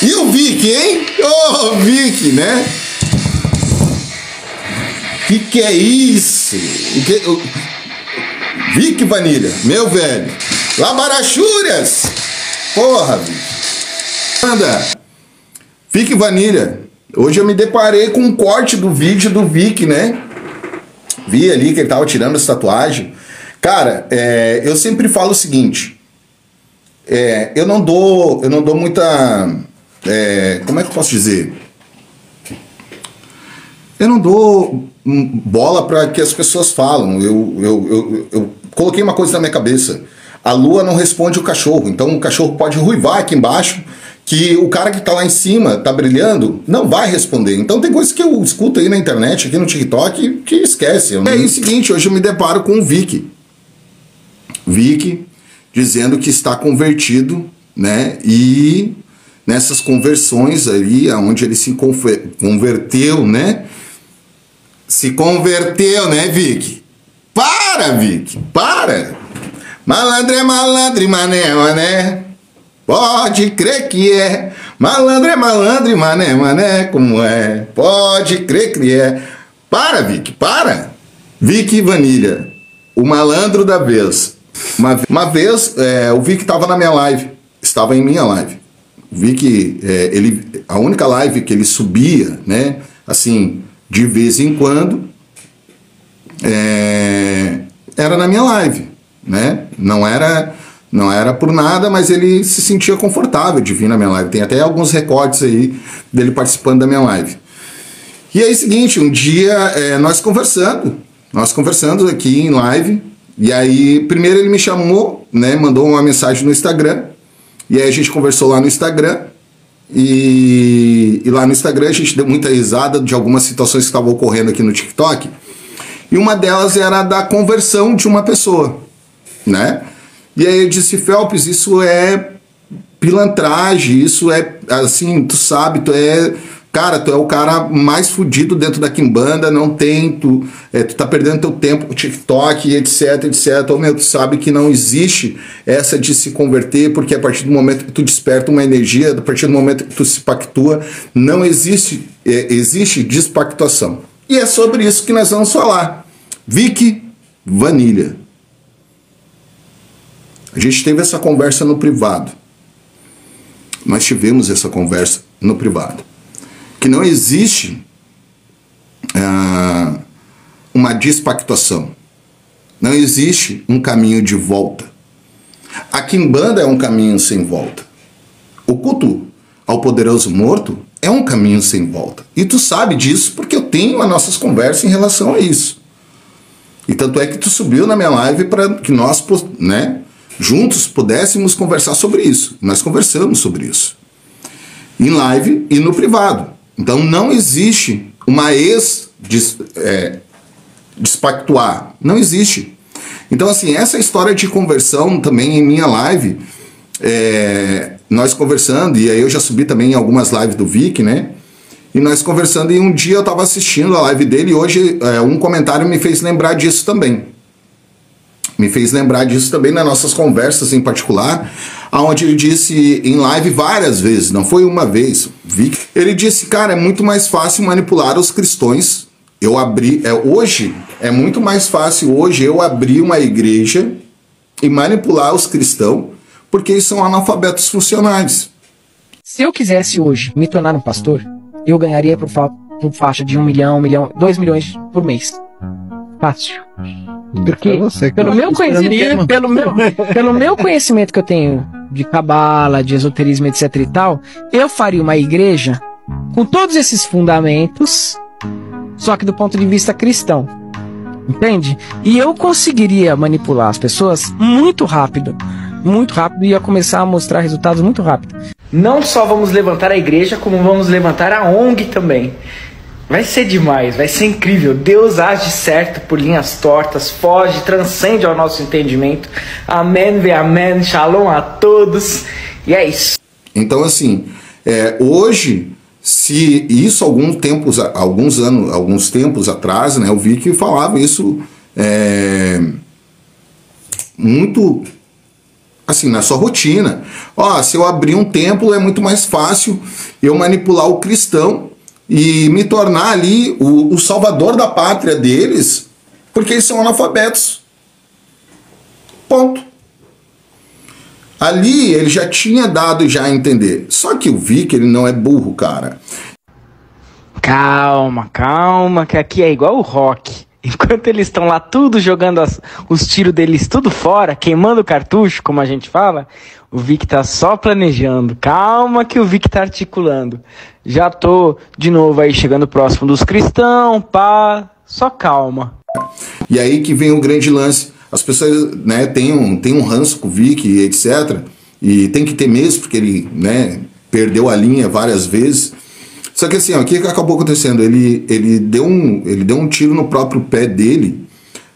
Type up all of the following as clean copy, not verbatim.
E o Vic, hein? Ô, Vic, né? Que é isso? Vic Vanilha, meu velho. Labarachúrias. Porra, Vic. Anda. Vic Vanilha. Hoje eu me deparei com um corte do vídeo do Vic, né? Vi ali que ele tava tirando essa tatuagem. Cara, eu sempre falo o seguinte. Eu não dou muita... como é que eu posso dizer? Eu não dou bola para que as pessoas falam. Eu coloquei uma coisa na minha cabeça. A lua não responde o cachorro. Então o cachorro pode ruivar aqui embaixo, que o cara que tá lá em cima, tá brilhando, não vai responder. Então tem coisas que eu escuto aí na internet, aqui no TikTok, que esquece. É o seguinte, hoje eu me deparo com o Vic. Vic dizendo que está convertido, né? E nessas conversões ali, onde ele se converteu, né? Se converteu, né, Vic? Para, Vic! Para! Malandro é malandro e mané é mané. Pode crer que é. Malandro é malandro e mané é mané. Como é? Pode crer que é. Para, Vic, para! Vic Vanilha, o malandro da vez. Uma vez, o Vic estava na minha live. Estava em minha live. O Vic, a única live que ele subia, né? Assim, de vez em quando, era na minha live, né? Não era por nada, mas ele se sentia confortável de vir na minha live. Tem até alguns recortes aí dele participando da minha live. E aí, seguinte, um dia nós conversando aqui em live, e aí primeiro ele me chamou, né? Mandou uma mensagem no Instagram, e aí a gente conversou lá no Instagram. E lá no Instagram a gente deu muita risada de algumas situações que estavam ocorrendo aqui no TikTok. E uma delas era da conversão de uma pessoa, né? E aí eu disse, Felps, isso é pilantragem, isso é, assim, tu sabe, tu é o cara mais fudido dentro da quimbanda, não tem, tu tá perdendo teu tempo com o TikTok, etc, etc. Ou, meu, tu sabe que não existe essa de se converter, porque a partir do momento que tu desperta uma energia, a partir do momento que tu se pactua, não existe, existe despactuação. E é sobre isso que nós vamos falar. Vic Vanilha. A gente teve essa conversa no privado. Nós tivemos essa conversa no privado. Que não existe uma despactuação. Não existe um caminho de volta. A quimbanda é um caminho sem volta. O culto ao poderoso morto é um caminho sem volta. E tu sabe disso porque eu tenho as nossas conversas em relação a isso. E tanto é que tu subiu na minha live para que nós, né, juntos pudéssemos conversar sobre isso. Nós conversamos sobre isso. Em live e no privado. Então não existe uma despactuar. Não existe. Então, assim, essa história de conversão também em minha live, nós conversando, e aí eu já subi também em algumas lives do Vic, né? E nós conversando, e um dia eu estava assistindo a live dele, e hoje um comentário me fez lembrar disso também. Me fez lembrar disso também nas nossas conversas em particular, onde ele disse em live várias vezes, não foi uma vez, Vic, ele disse, cara, é muito mais fácil manipular os cristãos. Hoje é muito mais fácil hoje eu abrir uma igreja e manipular os cristãos, porque eles são analfabetos funcionais. Se eu quisesse hoje me tornar um pastor, eu ganharia por faixa de 1 milhão, 2 milhões por mês. Fácil. Porque pelo meu conhecimento que eu tenho de cabala, de esoterismo, etc e tal, eu faria uma igreja com todos esses fundamentos, só que do ponto de vista cristão. Entende? E eu conseguiria manipular as pessoas muito rápido e ia começar a mostrar resultados muito rápido. Não só vamos levantar a igreja, como vamos levantar a ONG também. Vai ser demais, vai ser incrível. Deus age certo por linhas tortas, foge, transcende ao nosso entendimento. Amém, ve amém, shalom a todos. E é isso. Então, assim, hoje, se isso alguns tempos atrás, né, eu vi que falava isso muito assim, na sua rotina. Ó, se eu abrir um templo é muito mais fácil eu manipular o cristão e me tornar ali o salvador da pátria deles, porque eles são analfabetos. Ponto. Ali ele já tinha dado já a entender. Só que o Vic, ele não é burro, cara. Calma, calma, que aqui é igual o rock. Enquanto eles estão lá tudo jogando os tiros deles tudo fora, queimando o cartucho, como a gente fala, o Vic tá só planejando. Calma que o Vic tá articulando. Já tô de novo aí chegando próximo dos cristãos, pá, só calma. E aí que vem o grande lance. As pessoas, né, tem um ranço com o Vic, etc. E tem que ter mesmo, porque ele, né, perdeu a linha várias vezes. Só que assim, ó, o que acabou acontecendo? Ele deu um tiro no próprio pé dele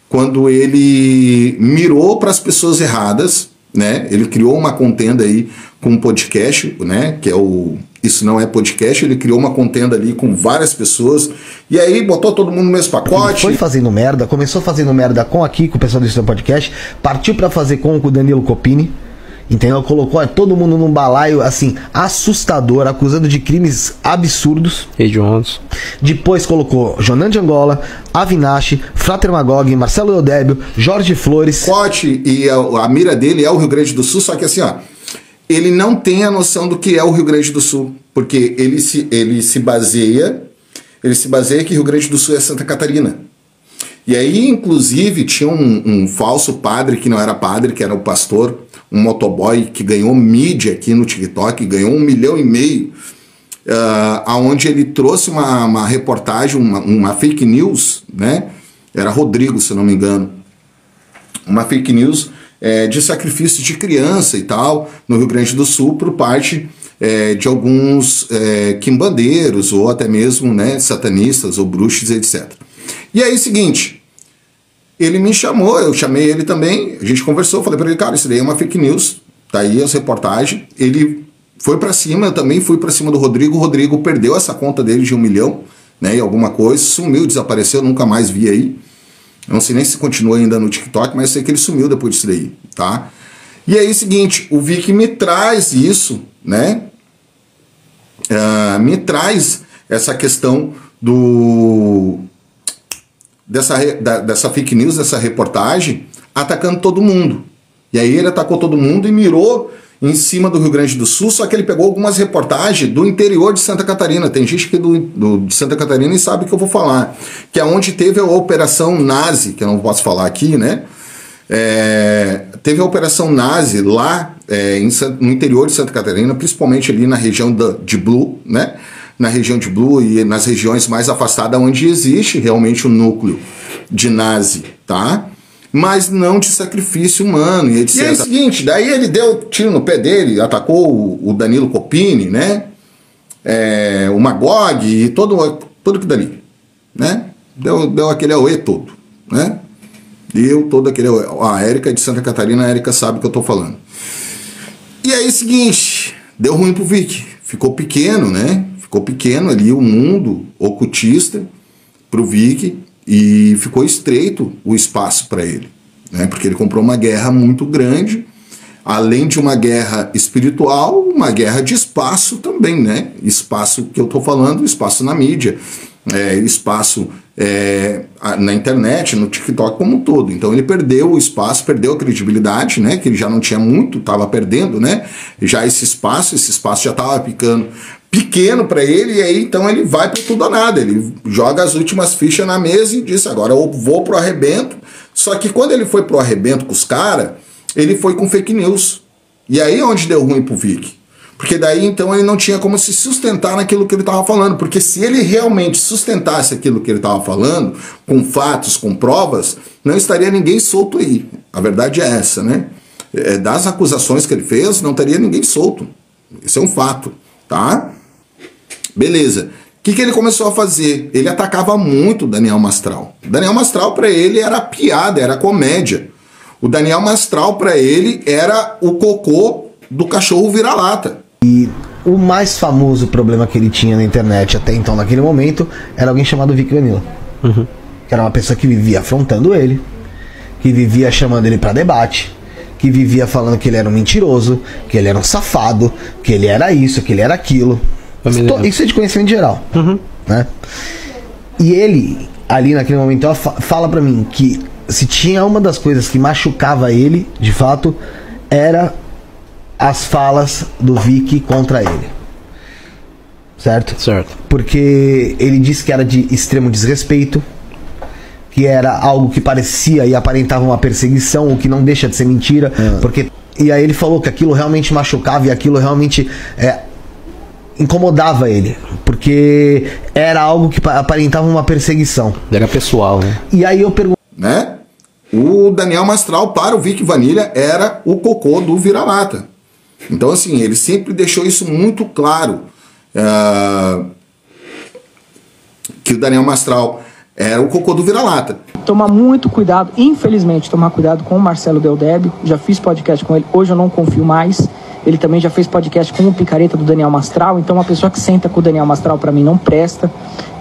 quando ele mirou para as pessoas erradas, né? Ele criou uma contenda aí com um podcast, né? Que é o Isso Não É Podcast. Ele criou uma contenda ali com várias pessoas e aí botou todo mundo no mesmo pacote. Ele foi fazendo merda, começou fazendo merda com o pessoal do Isso Não É Podcast, partiu para fazer com o Danilo Copini. Entendeu? Colocou todo mundo num balaio, assim, assustador, acusando de crimes absurdos. Hediondos. Depois colocou Jonan de Angola, Avinash, Frater Magog, Marcelo Eudébio, Jorge Flores. Cote, e a mira dele é o Rio Grande do Sul, só que assim, ó, ele não tem a noção do que é o Rio Grande do Sul, porque ele se baseia que Rio Grande do Sul é Santa Catarina. E aí, inclusive, tinha um falso padre que não era padre, que era o pastor, um motoboy que ganhou mídia aqui no TikTok, ganhou 1,5 milhão, aonde ele trouxe uma reportagem, uma fake news, né? Era Rodrigo, se não me engano. Uma fake news de sacrifício de criança e tal, no Rio Grande do Sul, por parte de alguns quimbandeiros, ou até mesmo, né, satanistas ou bruxos, etc. E aí, seguinte, ele me chamou, eu chamei ele também, a gente conversou, falei para ele, cara, isso daí é uma fake news, tá aí as reportagens. Ele foi para cima, eu também fui para cima do Rodrigo. O Rodrigo perdeu essa conta dele de 1 milhão, né, e alguma coisa, sumiu, desapareceu, nunca mais vi aí. Eu não sei nem se continua ainda no TikTok, mas eu sei que ele sumiu depois disso daí, tá? E aí, seguinte, o Vic me traz isso, né, me traz essa questão dessa fake news, dessa reportagem, atacando todo mundo. E aí ele atacou todo mundo e mirou em cima do Rio Grande do Sul, só que ele pegou algumas reportagens do interior de Santa Catarina. Tem gente que de Santa Catarina e sabe o que eu vou falar, que é onde teve a Operação Nazi, que eu não posso falar aqui, né? Teve a Operação Nazi lá no interior de Santa Catarina, principalmente ali na região de Blue, né? Na região de Blue e nas regiões mais afastadas, onde existe realmente um núcleo de nazi, tá? Mas não de sacrifício humano e etc. E é o seguinte, daí ele deu tiro no pé dele, atacou o Danilo Copini, né? O Magog e tudo que dali, né? Deu aquele auê todo, né? Deu todo aquele auê. A Érica de Santa Catarina, a Érica sabe o que eu tô falando. E aí, seguinte, deu ruim pro Vic, ficou pequeno, né? Ficou pequeno ali o mundo ocultista pro Vic e ficou estreito o espaço para ele, né? Porque ele comprou uma guerra muito grande, além de uma guerra espiritual, uma guerra de espaço também, né? Espaço que eu tô falando, espaço na mídia, espaço na internet, no TikTok como um todo. Então ele perdeu o espaço, perdeu a credibilidade, né? Que ele já não tinha muito, estava perdendo, né? Já esse espaço já estava ficando pequeno para ele, e aí então ele vai para tudo ou nada, ele joga as últimas fichas na mesa e diz, agora eu vou pro arrebento. Só que quando ele foi pro arrebento com os caras, ele foi com fake news, e aí é onde deu ruim pro Vic, porque daí então ele não tinha como se sustentar naquilo que ele estava falando, porque se ele realmente sustentasse aquilo que ele estava falando, com fatos, com provas, não estaria ninguém solto aí, a verdade é essa, né? Das acusações que ele fez, não estaria ninguém solto, isso é um fato, tá? Beleza. O que ele começou a fazer? Ele atacava muito o Daniel Mastral. O Daniel Mastral para ele era piada, era comédia. O Daniel Mastral para ele era o cocô do cachorro vira-lata. E o mais famoso problema que ele tinha na internet até então, naquele momento, era alguém chamado Vic Vanilla. Que era uma pessoa que vivia afrontando ele, que vivia chamando ele para debate, que vivia falando que ele era um mentiroso, que ele era um safado, que ele era isso, que ele era aquilo. Isso é de conhecimento geral. Né? E ele, ali naquele momento, fala pra mim que se tinha uma das coisas que machucava ele, de fato, era as falas do Vic contra ele. Certo? Certo. Porque ele disse que era de extremo desrespeito, que era algo que parecia e aparentava uma perseguição, o que não deixa de ser mentira, porque... E aí ele falou que aquilo realmente machucava e aquilo realmente incomodava ele, porque era algo que aparentava uma perseguição. Era pessoal, né? E aí eu pergunto... Né? O Daniel Mastral, para o Vic Vanilla, era o cocô do vira-lata. Então, assim, ele sempre deixou isso muito claro. Que o Daniel Mastral era o cocô do vira-lata. Tomar muito cuidado, infelizmente, tomar cuidado com o Marcelo Del Débio. Já fiz podcast com ele, hoje eu não confio mais. Ele também já fez podcast com o picareta do Daniel Mastral. Então uma pessoa que senta com o Daniel Mastral pra mim não presta.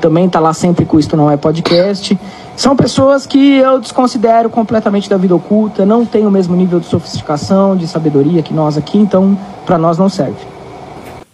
Também tá lá sempre com Isto Não É Podcast. São pessoas que eu desconsidero completamente da vida oculta. Não tem o mesmo nível de sofisticação, de sabedoria que nós aqui. Então pra nós não serve.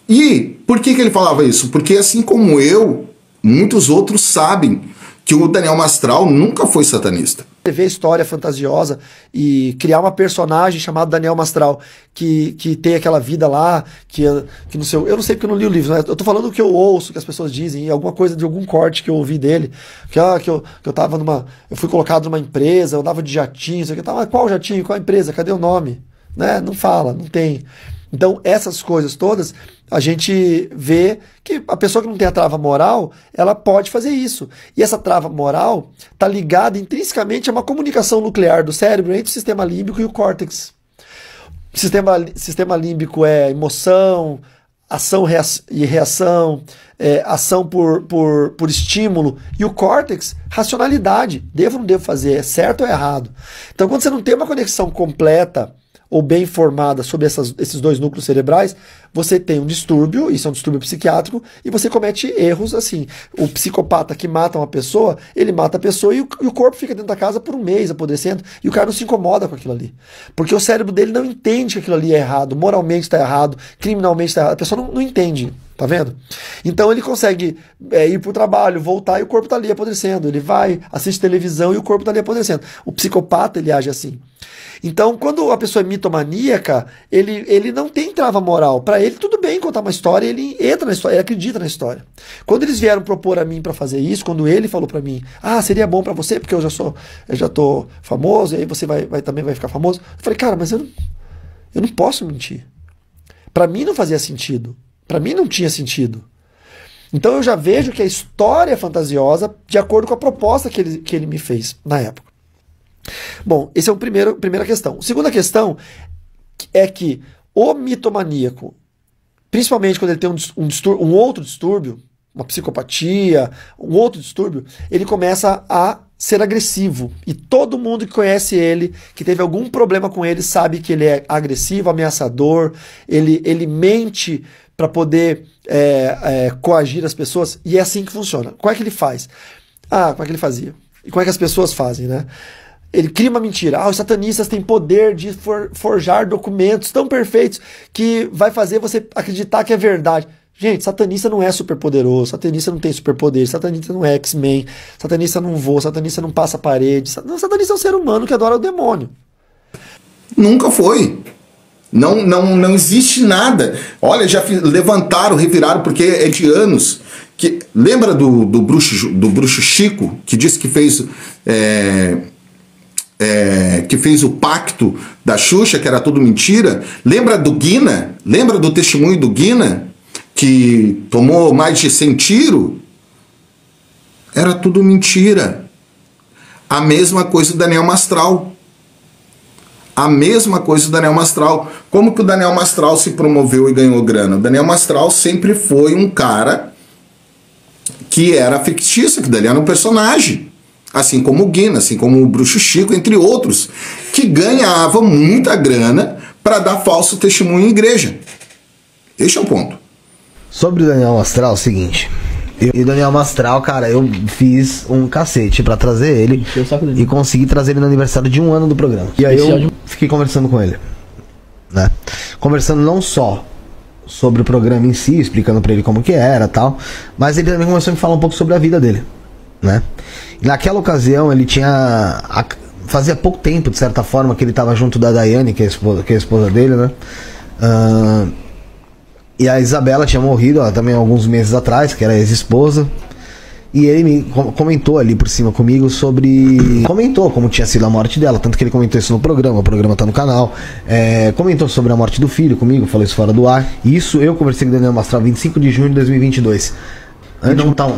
E por que ele falava isso? Porque assim como eu, muitos outros sabem que o Daniel Mastral nunca foi satanista. Ver história fantasiosa e criar uma personagem chamada Daniel Mastral que tem aquela vida lá, que não sei, eu não sei porque eu não li o livro, né? Eu tô falando o que eu ouço, que as pessoas dizem, alguma coisa de algum corte que eu ouvi dele, que eu tava eu fui colocado numa empresa, eu andava de jatinho, sei o que, tava, qual jatinho, qual empresa, cadê o nome? Né? Não fala, não tem. Então, essas coisas todas, a gente vê que a pessoa que não tem a trava moral, ela pode fazer isso. E essa trava moral está ligada intrinsecamente a uma comunicação nuclear do cérebro entre o sistema límbico e o córtex. O sistema límbico é emoção, ação e reação, ação por estímulo, e o córtex, racionalidade. Devo ou não devo fazer? É certo ou é errado? Então, quando você não tem uma conexão completa ou bem informada sobre esses dois núcleos cerebrais, você tem um distúrbio, isso é um distúrbio psiquiátrico, e você comete erros assim. O psicopata que mata uma pessoa, ele mata a pessoa e o corpo fica dentro da casa por um mês apodrecendo, e o cara não se incomoda com aquilo ali. Porque o cérebro dele não entende que aquilo ali é errado, moralmente está errado, criminalmente está errado, a pessoa não entende. Tá vendo? Então ele consegue ir pro trabalho, voltar e o corpo tá ali apodrecendo. Ele vai, assiste televisão e o corpo tá ali apodrecendo. O psicopata, ele age assim. Então, quando a pessoa é mitomaníaca, ele não tem trava moral. Para ele, tudo bem contar uma história, ele entra na história, ele acredita na história. Quando eles vieram propor a mim para fazer isso, quando ele falou para mim, seria bom para você, porque eu já tô famoso, e aí você também vai ficar famoso. Eu falei, cara, mas eu não posso mentir. Para mim não fazia sentido. Para mim não tinha sentido. Então eu já vejo que a história é fantasiosa de acordo com a proposta que ele me fez na época. Bom, essa é a primeira questão. A segunda questão é que o mitomaníaco, principalmente quando ele tem um outro distúrbio, uma psicopatia, um outro distúrbio, ele começa a ser agressivo. E todo mundo que conhece ele, que teve algum problema com ele, sabe que ele é agressivo, ameaçador, ele mente para poder coagir as pessoas, e é assim que funciona. Como é que ele faz? Como é que ele fazia? E como é que as pessoas fazem, né? Ele cria uma mentira. Os satanistas têm poder de forjar documentos tão perfeitos que vai fazer você acreditar que é verdade. Gente, satanista não é superpoderoso, satanista não tem superpoder, satanista não é X-Men, satanista não voa, satanista não passa a parede. Satanista é um ser humano que adora o demônio. Nunca foi. Não existe nada. Olha, já reviraram, porque é de anos. Lembra do bruxo Chico, que disse que fez o pacto da Xuxa, que era tudo mentira? Lembra do Guina? Lembra do testemunho do Guina, que tomou mais de 100 tiros? Era tudo mentira. A mesma coisa do Daniel Mastral. A mesma coisa do Daniel Mastral. Como que o Daniel Mastral se promoveu e ganhou grana? O Daniel Mastral sempre foi um cara que era fictício, que dali era um personagem. Assim como o Guina, assim como o Bruxo Chico, entre outros, que ganhavam muita grana para dar falso testemunho em igreja. Esse é o ponto. Sobre o Daniel Mastral, é o seguinte... E o Daniel Mastral, cara, eu fiz um cacete pra trazer ele e consegui trazer ele no aniversário de 1 ano do programa. E aí eu fiquei conversando com ele, né? Conversando não só sobre o programa em si, explicando pra ele como que era, tal, mas ele também começou a me falar um pouco sobre a vida dele, né? E naquela ocasião ele tinha fazia pouco tempo, de certa forma, que ele estava junto da Daiane, que é a esposa dele, né? E a Isabela tinha morrido também alguns meses atrás, que era a ex-esposa. E ele me comentou ali por cima comigo sobre... Comentou como tinha sido a morte dela, tanto que ele comentou isso no programa, o programa tá no canal. Comentou sobre a morte do filho comigo, falou isso fora do ar. Isso eu conversei com o Daniel Mastral 25 de junho de 2022.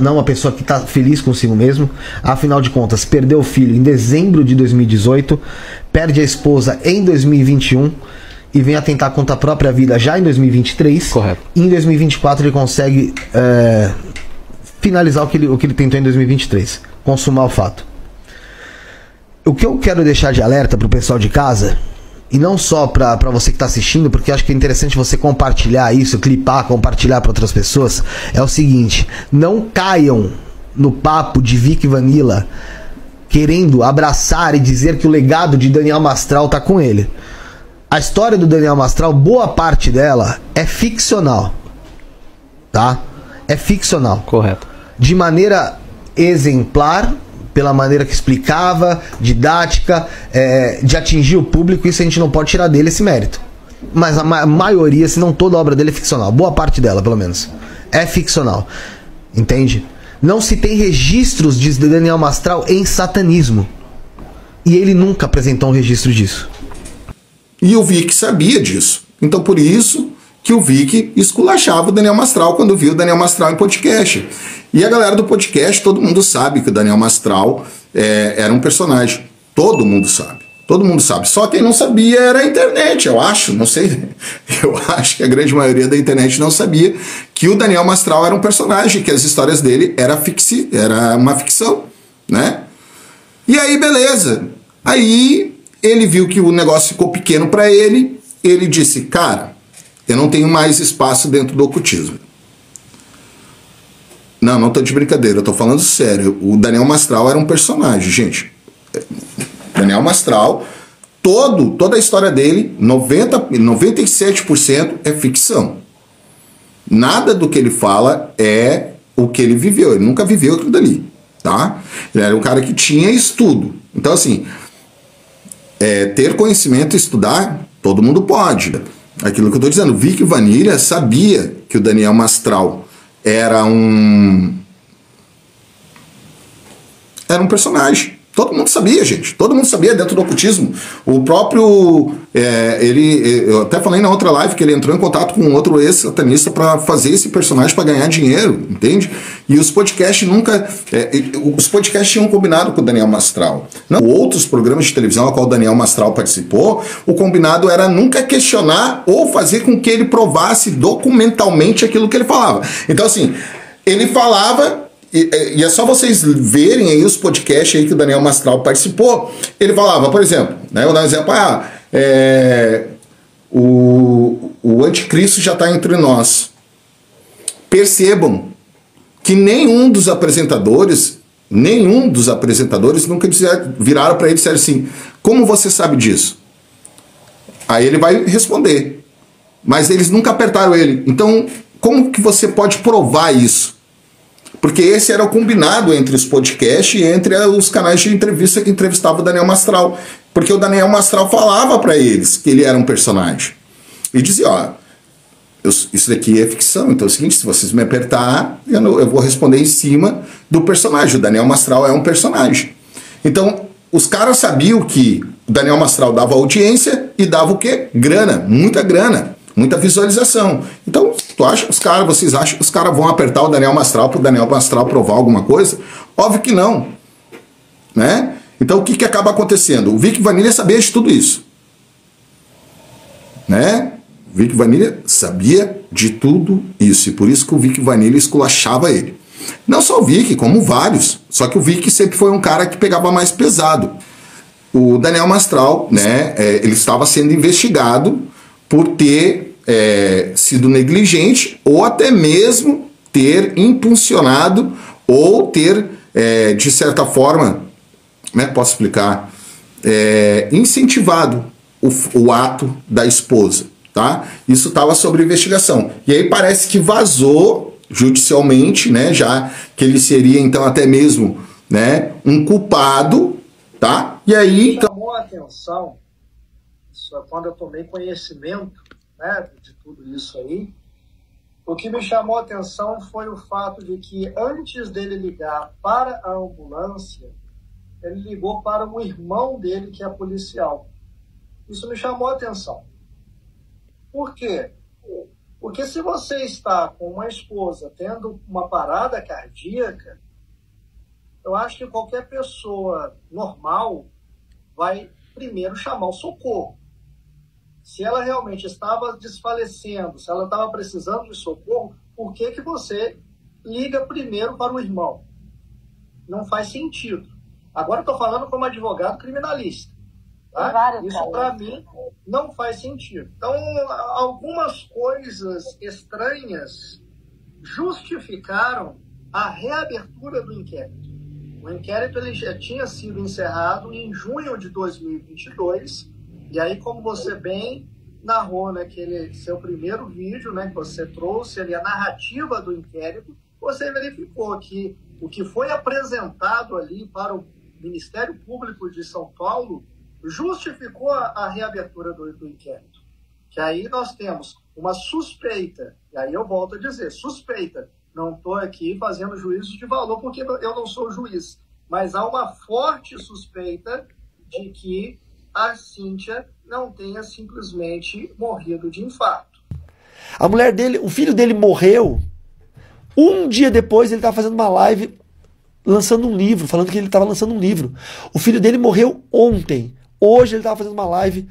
Não uma pessoa que tá feliz consigo mesmo. Afinal de contas, perdeu o filho em dezembro de 2018, perde a esposa em 2021 e vem a tentar contra a própria vida já em 2023. Correto. E em 2024 ele consegue finalizar o que ele tentou em 2023, consumar o fato. O que eu quero deixar de alerta pro pessoal de casa, e não só pra você que tá assistindo, porque eu acho que é interessante você compartilhar isso, clipar, compartilhar para outras pessoas, é o seguinte: não caiam no papo de Vic Vanilla querendo abraçar e dizer que o legado de Daniel Mastral tá com ele. A história do Daniel Mastral, boa parte dela é ficcional, tá? É ficcional. Correto. De maneira exemplar, pela maneira que explicava, didática, de atingir o público, isso a gente não pode tirar dele esse mérito. Mas a maioria, se não toda a obra dele é ficcional. Boa parte dela, pelo menos. É ficcional. Entende? Não se tem registros de Daniel Mastral em satanismo. E ele nunca apresentou um registro disso. E o Vic sabia disso. Então, por isso que o Vic esculachava o Daniel Mastral quando viu o Daniel Mastral em podcast. E a galera do podcast, todo mundo sabe que o Daniel Mastral era um personagem. Todo mundo sabe. Todo mundo sabe. Só quem não sabia era a internet, eu acho. Não sei. Eu acho que a grande maioria da internet não sabia que o Daniel Mastral era um personagem, que as histórias dele era uma ficção, né? E aí, beleza. Aí ele viu que o negócio ficou pequeno para ele. Ele disse, cara, eu não tenho mais espaço dentro do ocultismo. Não tô de brincadeira, eu tô falando sério. O Daniel Mastral era um personagem, gente. Daniel Mastral, toda a história dele, 97% é ficção. Nada do que ele fala é o que ele viveu. Ele nunca viveu aquilo dali, tá? Ele era um cara que tinha estudo. Então, assim, ter conhecimento e estudar, todo mundo pode. Aquilo que eu tô dizendo, Vic Vanilla sabia que o Daniel Mastral era um personagem. Todo mundo sabia, gente. Todo mundo sabia dentro do ocultismo. O próprio... eu até falei na outra live que ele entrou em contato com outro ex-satanista para fazer esse personagem para ganhar dinheiro, entende? E os podcasts nunca... os podcasts tinham combinado com o Daniel Mastral. Não, outros programas de televisão a qual o Daniel Mastral participou, o combinado era nunca questionar ou fazer com que ele provasse documentalmente aquilo que ele falava. Então, assim, ele falava... E é só vocês verem aí os podcasts aí que o Daniel Mastral participou. Ele falava, por exemplo, né, eu vou dar um exemplo, o anticristo já está entre nós. Percebam que nenhum dos apresentadores nunca viraram para ele e disseram assim, como você sabe disso? Aí ele vai responder, mas eles nunca apertaram ele. Então, como que você pode provar isso? Porque esse era o combinado entre os podcasts e entre os canais de entrevista que entrevistavam o Daniel Mastral. Porque o Daniel Mastral falava para eles que ele era um personagem. E dizia, isso daqui é ficção, então é o seguinte, se vocês me apertar, eu vou responder em cima do personagem. O Daniel Mastral é um personagem. Então, os caras sabiam que o Daniel Mastral dava audiência e dava o quê? Grana, muita visualização. Então, vocês acham que os caras vão apertar o Daniel Mastral para o Daniel Mastral provar alguma coisa? Óbvio que não. Né? Então, o que acaba acontecendo? O Vic Vanilla sabia de tudo isso. Né? O Vic Vanilla sabia de tudo isso. E por isso que o Vic Vanilla esculachava ele. Não só o Vic, como vários. Só que o Vic sempre foi um cara que pegava mais pesado. O Daniel Mastral, né, ele estava sendo investigado por ter sido negligente ou até mesmo ter impulsionado ou ter, de certa forma, como é que posso explicar, incentivado o ato da esposa, tá? Isso estava sob investigação. E aí parece que vazou judicialmente, né, já que ele seria então até mesmo, né, um culpado, tá? E aí chamou a atenção, isso é quando eu tomei conhecimento, né, de tudo isso aí. O que me chamou a atenção foi o fato de que antes dele ligar para a ambulância, ele ligou para o irmão dele, que é policial. Isso me chamou a atenção. Por quê? Porque se você está com uma esposa tendo uma parada cardíaca, eu acho que qualquer pessoa normal vai primeiro chamar o socorro. Se ela realmente estava desfalecendo, se ela estava precisando de socorro, por que que você liga primeiro para o irmão? Não faz sentido. Agora eu estou falando como advogado criminalista. Tá? Isso para mim não faz sentido. Então, algumas coisas estranhas justificaram a reabertura do inquérito. O inquérito ele já tinha sido encerrado em junho de 2022. E aí, como você bem narrou naquele seu primeiro vídeo, né, que você trouxe ali a narrativa do inquérito, você verificou que o que foi apresentado ali para o Ministério Público de São Paulo justificou a reabertura do inquérito. Que aí nós temos uma suspeita, e aí eu volto a dizer, suspeita. Não estou aqui fazendo juízo de valor porque eu não sou juiz, mas há uma forte suspeita de que a Cíntia não tenha simplesmente morrido de infarto. A mulher dele, o filho dele morreu. Um dia depois ele estava fazendo uma live lançando um livro, falando que ele estava lançando um livro. O filho dele morreu ontem. Hoje ele estava fazendo uma live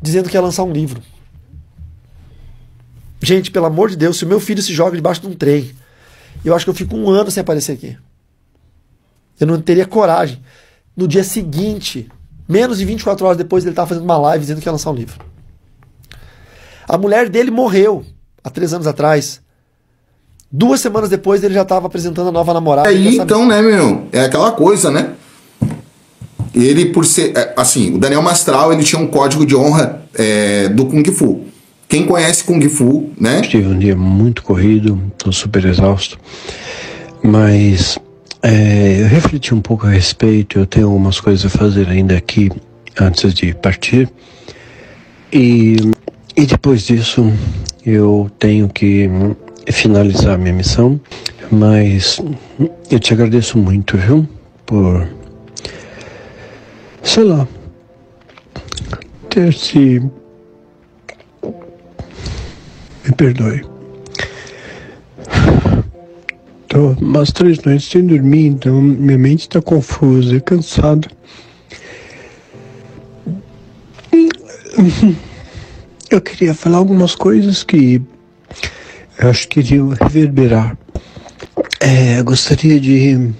dizendo que ia lançar um livro. Gente, pelo amor de Deus, se o meu filho se joga debaixo de um trem, eu acho que eu fico 1 ano sem aparecer aqui. Eu não teria coragem. No dia seguinte, menos de 24 horas depois, ele estava fazendo uma live dizendo que ia lançar um livro. A mulher dele morreu há 3 anos atrás. 2 semanas depois, ele já estava apresentando a nova namorada. Aí, então, né, meu? É aquela coisa, né? Ele, por ser... Assim, o Daniel Mastral, ele tinha um código de honra do Kung Fu. Quem conhece Kung Fu, né? Tive um dia muito corrido, estou super exausto. Mas eu refleti um pouco a respeito. Eu tenho algumas coisas a fazer ainda aqui, antes de partir. E depois disso, eu tenho que finalizar minha missão. Mas eu te agradeço muito, viu? Por... sei lá, ter se... Me perdoe. Tô umas 3 noites sem dormir, então minha mente está confusa, cansada. Eu queria falar algumas coisas que eu acho que iriam reverberar. Eu gostaria de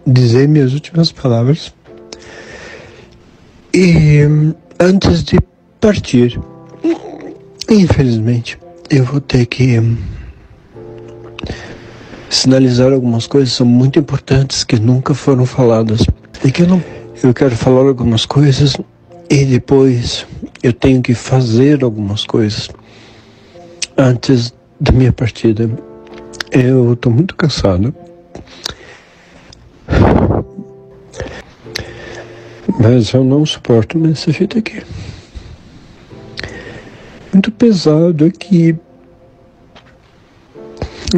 dizer minhas últimas palavras. E antes de partir, infelizmente, eu vou ter que sinalizar algumas coisas que são muito importantes que nunca foram faladas. E que eu quero falar algumas coisas e depois eu tenho que fazer algumas coisas antes da minha partida. Eu estou muito cansado. Mas eu não suporto mais essa fita aqui. Muito pesado aqui.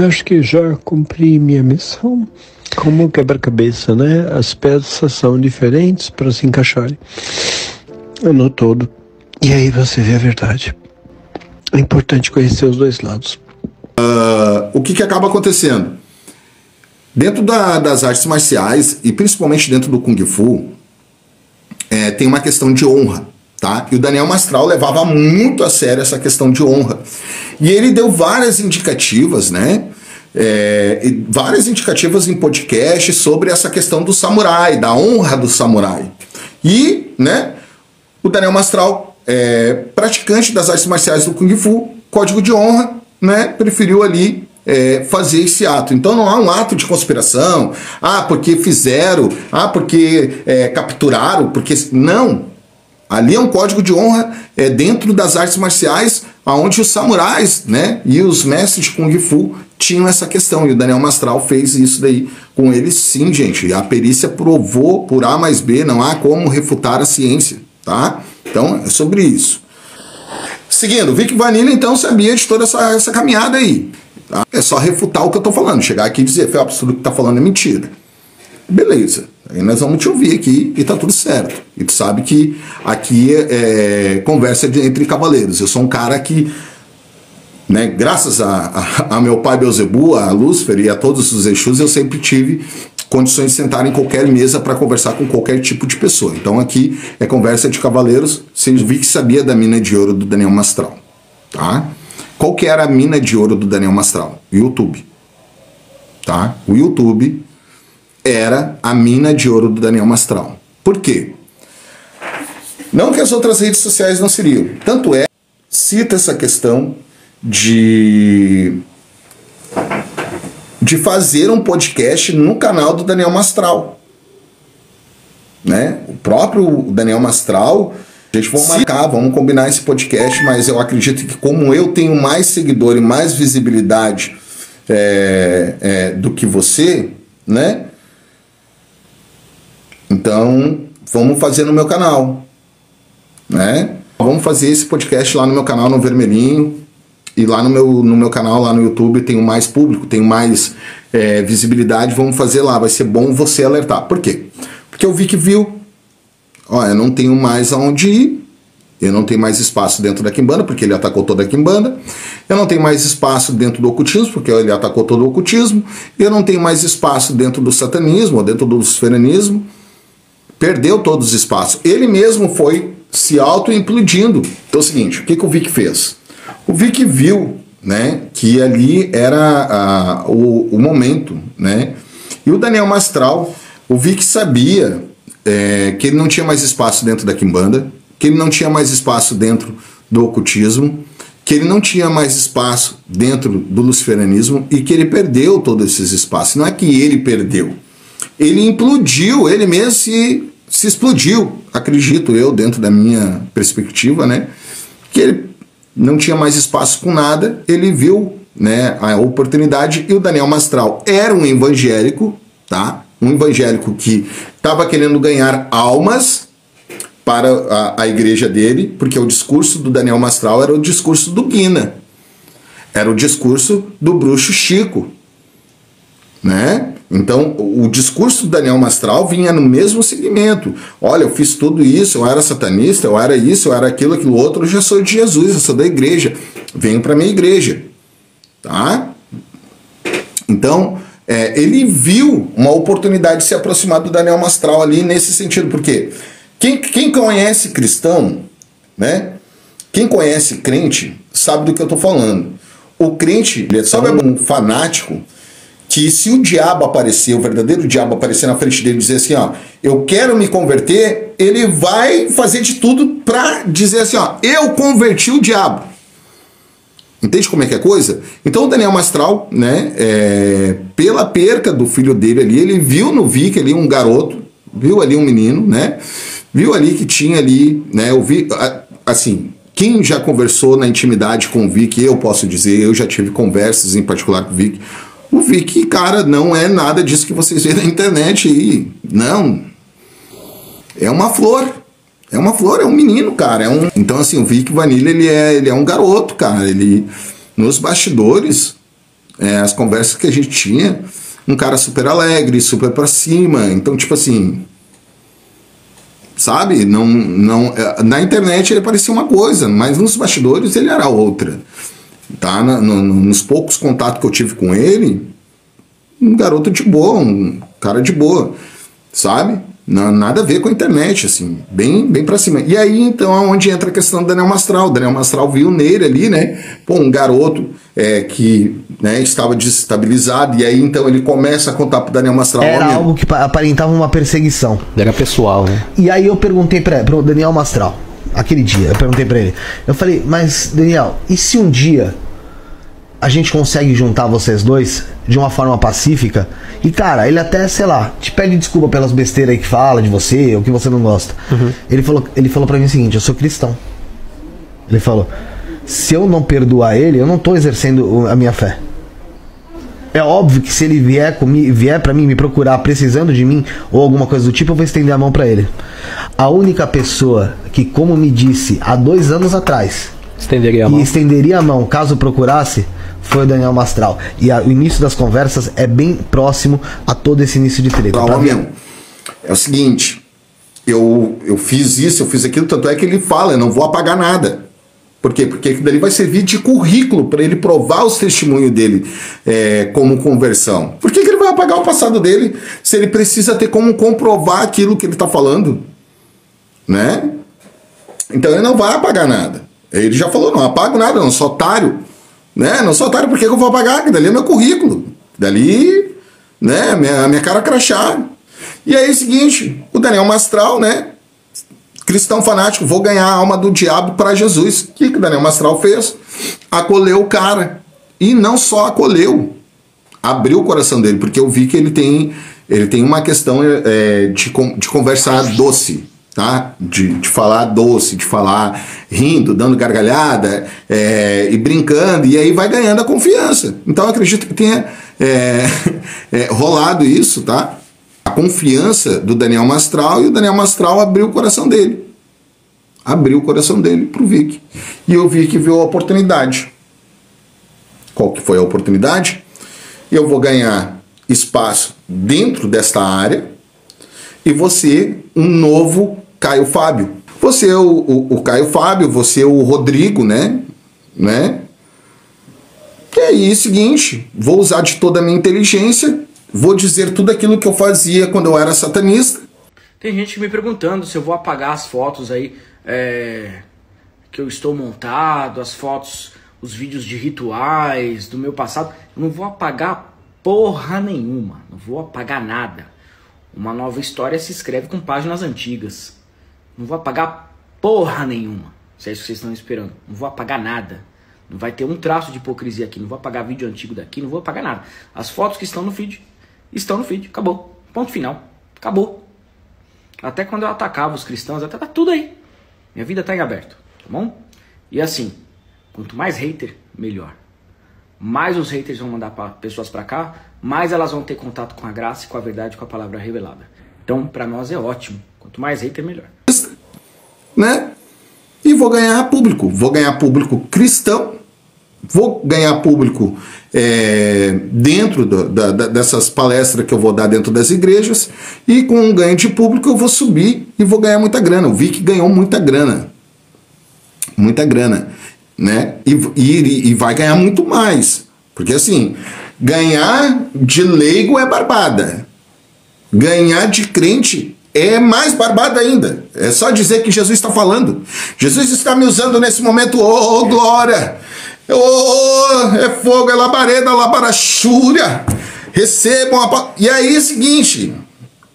Acho que já cumpri minha missão. Como quebra-cabeça, né? As peças são diferentes para se encaixarem no todo. E aí você vê a verdade. É importante conhecer os dois lados. O que acaba acontecendo? Dentro das artes marciais, e principalmente dentro do Kung Fu, tem uma questão de honra, tá? E o Daniel Mastral levava muito a sério essa questão de honra. E ele deu várias indicativas, né? Várias indicativas em podcast sobre essa questão do samurai, da honra do samurai. E, né, o Daniel Mastral, praticante das artes marciais do Kung Fu, código de honra, né, preferiu ali fazer esse ato. Então não há um ato de conspiração, porque fizeram, porque capturaram, porque... Não. Ali é um código de honra dentro das artes marciais, onde os samurais, né, e os mestres de Kung Fu tinham essa questão. E o Daniel Mastral fez isso daí com eles, sim, gente. A perícia provou por A mais B, não há como refutar a ciência, tá? Então, é sobre isso. Seguindo, o Vic Vanilla, então, sabia de toda essa caminhada aí. Tá? É só refutar o que eu tô falando. Chegar aqui e dizer, Phelps, tudo que tá falando é mentira. Beleza. Aí nós vamos te ouvir aqui e tá tudo certo. E tu sabe que aqui é conversa entre cavaleiros. Eu sou um cara que, né, graças a meu pai Beelzebub, a Lúcifer e a todos os Exus, eu sempre tive condições de sentar em qualquer mesa para conversar com qualquer tipo de pessoa. Então aqui é conversa de cavaleiros. Vocês viram que sabia da mina de ouro do Daniel Mastral, tá? Qual que era a mina de ouro do Daniel Mastral? YouTube, tá? O YouTube era a mina de ouro do Daniel Mastral. Por quê? Não que as outras redes sociais não seriam. Tanto é, cita essa questão de fazer um podcast no canal do Daniel Mastral, né? O próprio Daniel Mastral, a gente vai marcar, vamos combinar esse podcast, mas eu acredito que como eu tenho mais seguidor e mais visibilidade do que você, né? Então, vamos fazer no meu canal, né? Vamos fazer esse podcast lá no meu canal, no Vermelhinho. E lá no meu canal, lá no YouTube, tenho mais público, tenho mais visibilidade. Vamos fazer lá, vai ser bom você alertar. Por quê? Porque eu vi que viu. Ó, eu não tenho mais aonde ir. Eu não tenho mais espaço dentro da Quimbanda, porque ele atacou toda a Quimbanda. Eu não tenho mais espaço dentro do ocultismo, porque ele atacou todo o ocultismo. Eu não tenho mais espaço dentro do satanismo, ou dentro do luciferanismo. Perdeu todos os espaços. Ele mesmo foi se auto-implodindo. Então é o seguinte, o que o Vic fez? O Vic viu, né, que ali era o momento, né? E o Daniel Mastral, o Vic sabia que ele não tinha mais espaço dentro da Quimbanda, que ele não tinha mais espaço dentro do ocultismo, que ele não tinha mais espaço dentro do luciferanismo e que ele perdeu todos esses espaços. Não é que ele perdeu, ele implodiu, ele mesmo se explodiu, acredito eu, dentro da minha perspectiva, né? Que ele não tinha mais espaço com nada, ele viu, né, a oportunidade, e o Daniel Mastral era um evangélico, tá? Um evangélico que estava querendo ganhar almas para a igreja dele, porque o discurso do Daniel Mastral era o discurso do Guina, era o discurso do bruxo Chico, né? Então, o discurso do Daniel Mastral vinha no mesmo segmento. Olha, eu fiz tudo isso, eu era satanista, eu era isso, eu era aquilo, aquilo outro, eu já sou de Jesus, eu sou da igreja. Venho para minha igreja. Tá? Então, ele viu uma oportunidade de se aproximar do Daniel Mastral ali nesse sentido. Por quê? Quem conhece cristão, né? Quem conhece crente, sabe do que eu estou falando. O crente, ele é só um fanático que se o diabo aparecer, o verdadeiro diabo aparecer na frente dele e dizer assim, ó, eu quero me converter, ele vai fazer de tudo pra dizer assim, ó, eu converti o diabo. Entende como é que é a coisa? Então o Daniel Mastral, né, pela perca do filho dele ali, ele viu no Vic ali um garoto, viu ali um menino, né, viu ali que tinha ali, né, eu vi, assim, quem já conversou na intimidade com o Vic, eu posso dizer, eu já tive conversas em particular com o Vic, cara, não é nada disso que vocês veem na internet aí. Não. É uma flor. É uma flor, é um menino, cara. Então, assim, o Vic Vanilla, ele é um garoto, cara. Ele, nos bastidores, as conversas que a gente tinha, um cara super alegre, super pra cima. Então, tipo assim, sabe? Na internet ele parecia uma coisa, mas nos bastidores ele era outra. Tá? Nos poucos contatos que eu tive com ele, um garoto de boa, um cara de boa, sabe? Nada a ver com a internet, assim, bem pra cima. E aí, então, é onde entra a questão do Daniel Mastral. O Daniel Mastral viu nele ali, né? Pô, um garoto que, né, estava desestabilizado, e aí, então, ele começa a contar pro Daniel Mastral. Era algo que aparentava uma perseguição. Era pessoal, né? E aí eu perguntei pro Daniel Mastral, aquele dia, eu perguntei pra ele, eu falei, mas Daniel, e se um dia a gente consegue juntar vocês dois de uma forma pacífica. E, cara, ele até, sei lá, te pede desculpa pelas besteiras aí que fala de você, ou que você não gosta. Ele falou pra mim o seguinte: eu sou cristão. Ele falou: se eu não perdoar ele, eu não tô exercendo a minha fé. É óbvio que se ele vier pra mim me procurar precisando de mim ou alguma coisa do tipo, eu vou estender a mão pra ele. A única pessoa que, como me disse há 2 anos atrás, estenderia a mão caso procurasse, foi o Daniel Mastral. E o início das conversas é bem próximo a todo esse início de treta. É o seguinte, eu fiz isso, eu fiz aquilo, tanto é que ele fala: eu não vou apagar nada. Por quê? Porque dali vai servir de currículo para ele provar os testemunhos dele como conversão. Por que ele vai apagar o passado dele se ele precisa ter como comprovar aquilo que ele está falando? Né? Então ele não vai apagar nada. Ele já falou: não apago nada, não sou otário. Né? Não sou otário, por que eu vou apagar? Que dali é meu currículo. Dali, né, minha cara crachá. E aí é o seguinte, o Daniel Mastral, né, cristão fanático, vou ganhar a alma do diabo para Jesus. O que o Daniel Mastral fez? Acolheu o cara. E não só acolheu, abriu o coração dele, porque eu vi que ele tem uma questão de conversar doce, tá? De falar doce, de falar rindo, dando gargalhada e brincando, e aí vai ganhando a confiança. Então eu acredito que tenha rolado isso, tá? A confiança do Daniel Mastral, e o Daniel Mastral abriu o coração dele. Abriu o coração dele pro Vic. E o Vic viu a oportunidade. Qual que foi a oportunidade? Eu vou ganhar espaço dentro desta área e você, um novo Caio Fábio. Você o Caio Fábio, você o Rodrigo, né? E aí é o seguinte, vou usar de toda a minha inteligência, vou dizer tudo aquilo que eu fazia quando eu era satanista. Tem gente me perguntando se eu vou apagar as fotos aí que eu estou montado, as fotos, os vídeos de rituais do meu passado. Eu não vou apagar porra nenhuma, não vou apagar nada. Uma nova história se escreve com páginas antigas. Não vou apagar porra nenhuma, se é isso que vocês estão esperando. Não vou apagar nada. Não vai ter um traço de hipocrisia aqui. Não vou apagar vídeo antigo daqui, não vou apagar nada. As fotos que estão no feed, estão no feed. Acabou. Ponto final. Acabou. Até quando eu atacava os cristãos, até tá tudo aí. Minha vida tá em aberto, tá bom? E assim, quanto mais hater, melhor. Mais os haters vão mandar pessoas pra cá, mais elas vão ter contato com a graça e com a verdade, com a palavra revelada. Então, pra nós é ótimo. Quanto mais hater, melhor. Né? E vou ganhar público cristão, vou ganhar público dentro dessas palestras que eu vou dar dentro das igrejas, e com um ganho de público eu vou subir e vou ganhar muita grana. Eu vi que ganhou muita grana, né? E vai ganhar muito mais, porque assim, ganhar de leigo é barbada, ganhar de crente é mais barbado ainda. É só dizer que Jesus está falando. Jesus está me usando nesse momento. Oh, glória! Oh, é fogo, é labareda, labarachúria. Recebam a... E aí é o seguinte,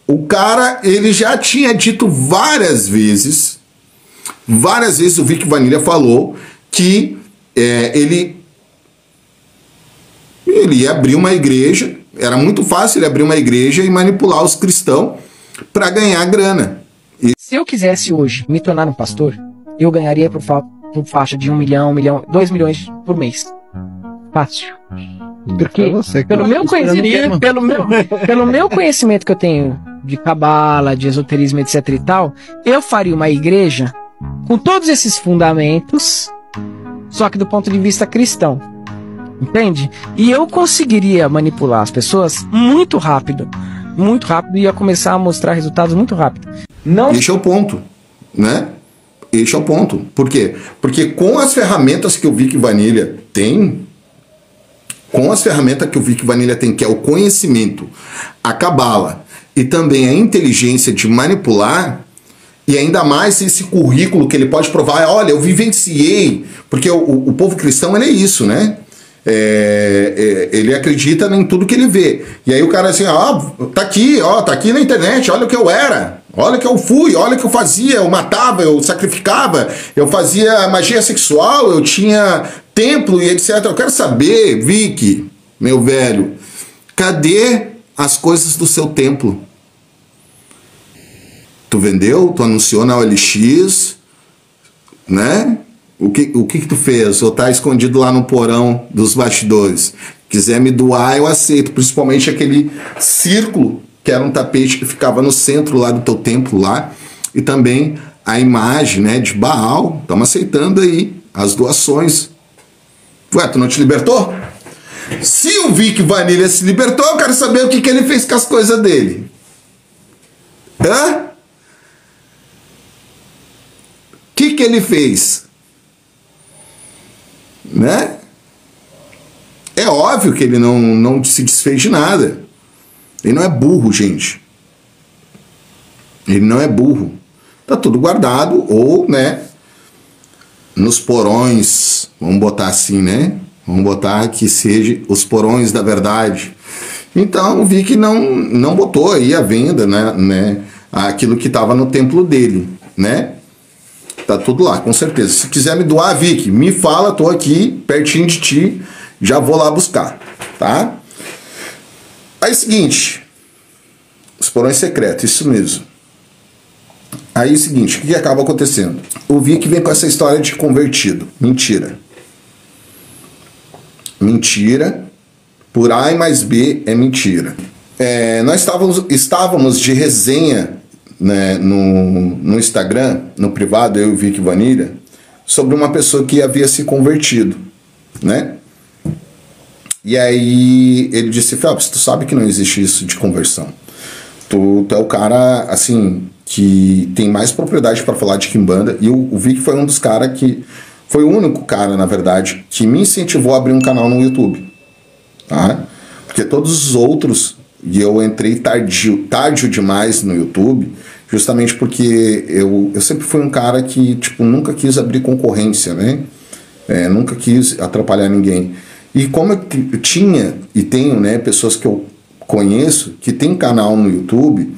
o cara, ele já tinha dito várias vezes o Vic Vanilla falou que ele ia abrir uma igreja. Era muito fácil ele abrir uma igreja e manipular os cristãos para ganhar grana. Se eu quisesse hoje me tornar um pastor, eu ganharia por faixa de 1 milhão, 2 milhões por mês. Fácil. Porque pelo meu conhecimento que eu tenho de cabala, de esoterismo, etc e tal, eu faria uma igreja com todos esses fundamentos, só que do ponto de vista cristão. Entende? E eu conseguiria manipular as pessoas muito rápido, e ia começar a mostrar resultados muito rápido. Esse é o ponto, né? Esse é o ponto. Por quê? Porque com as ferramentas que o Vic Vanilla tem, que é o conhecimento, a cabala e também a inteligência de manipular, e ainda mais esse currículo que ele pode provar, olha, eu vivenciei, porque o povo cristão, ele é isso, né? Ele acredita em tudo que ele vê. E aí o cara assim, tá aqui na internet, olha o que eu era, olha o que eu fui, olha o que eu fazia, eu matava, eu sacrificava, eu fazia magia sexual, eu tinha templo e etc. Eu quero saber, Vic, meu velho, cadê as coisas do seu templo? Tu vendeu? Tu anunciou na OLX, né? O que tu fez? Ou tá escondido lá no porão dos bastidores? Quiser me doar, eu aceito. Principalmente aquele círculo, que era um tapete que ficava no centro lá do teu templo lá. E também a imagem, né, de Baal. Estamos aceitando aí as doações. Ué, tu não te libertou? Se o Vic Vanilla se libertou, eu quero saber o que ele fez com as coisas dele. Hã? O que ele fez? Né? É óbvio que ele não se desfez de nada. Ele não é burro, gente. Ele não é burro. Tá tudo guardado, ou, né, nos porões, vamos botar assim, né? Vamos botar que seja os porões da verdade. Então, o Vic não botou aí à venda, né, aquilo que estava no templo dele, né? Tá tudo lá, com certeza. Se quiser me doar, Vic, me fala, tô aqui, pertinho de ti, já vou lá buscar, tá? Aí, seguinte, os porões secretos, isso mesmo. Aí, o seguinte, o que acaba acontecendo? O Vic vem com essa história de convertido. Mentira. Mentira. Por A mais B é mentira. Nós estávamos de resenha, né, no Instagram, no privado, eu e o Vic Vanilla, sobre uma pessoa que havia se convertido, né? E aí ele disse: Phelps, tu sabe que não existe isso de conversão. Tu é o cara, assim, que tem mais propriedade para falar de Kimbanda. E o Vic foi um dos caras que... Foi o único cara, na verdade, que me incentivou a abrir um canal no YouTube. Tá? Porque todos os outros... E eu entrei tardio demais no YouTube, justamente porque eu sempre fui um cara que, tipo, nunca quis abrir concorrência, né? Nunca quis atrapalhar ninguém. E como eu tinha e tenho, né, pessoas que eu conheço que tem canal no YouTube,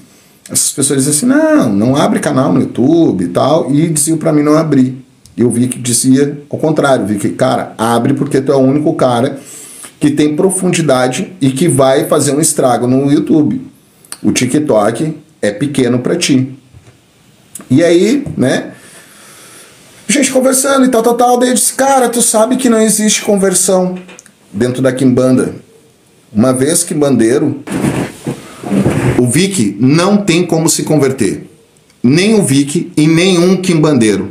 essas pessoas dizem assim: não abre canal no YouTube e tal, e diziam pra mim não abrir. Eu vi que dizia ao contrário, vi que, cara, abre porque tu é o único cara que tem profundidade e que vai fazer um estrago no YouTube. O TikTok é pequeno pra ti. E aí, né, gente conversando e tal, daí eu disse: cara, tu sabe que não existe conversão dentro da Kimbanda. Uma vez quimbandeiro, o Vic não tem como se converter. Nem o Vic e nenhum quimbandeiro.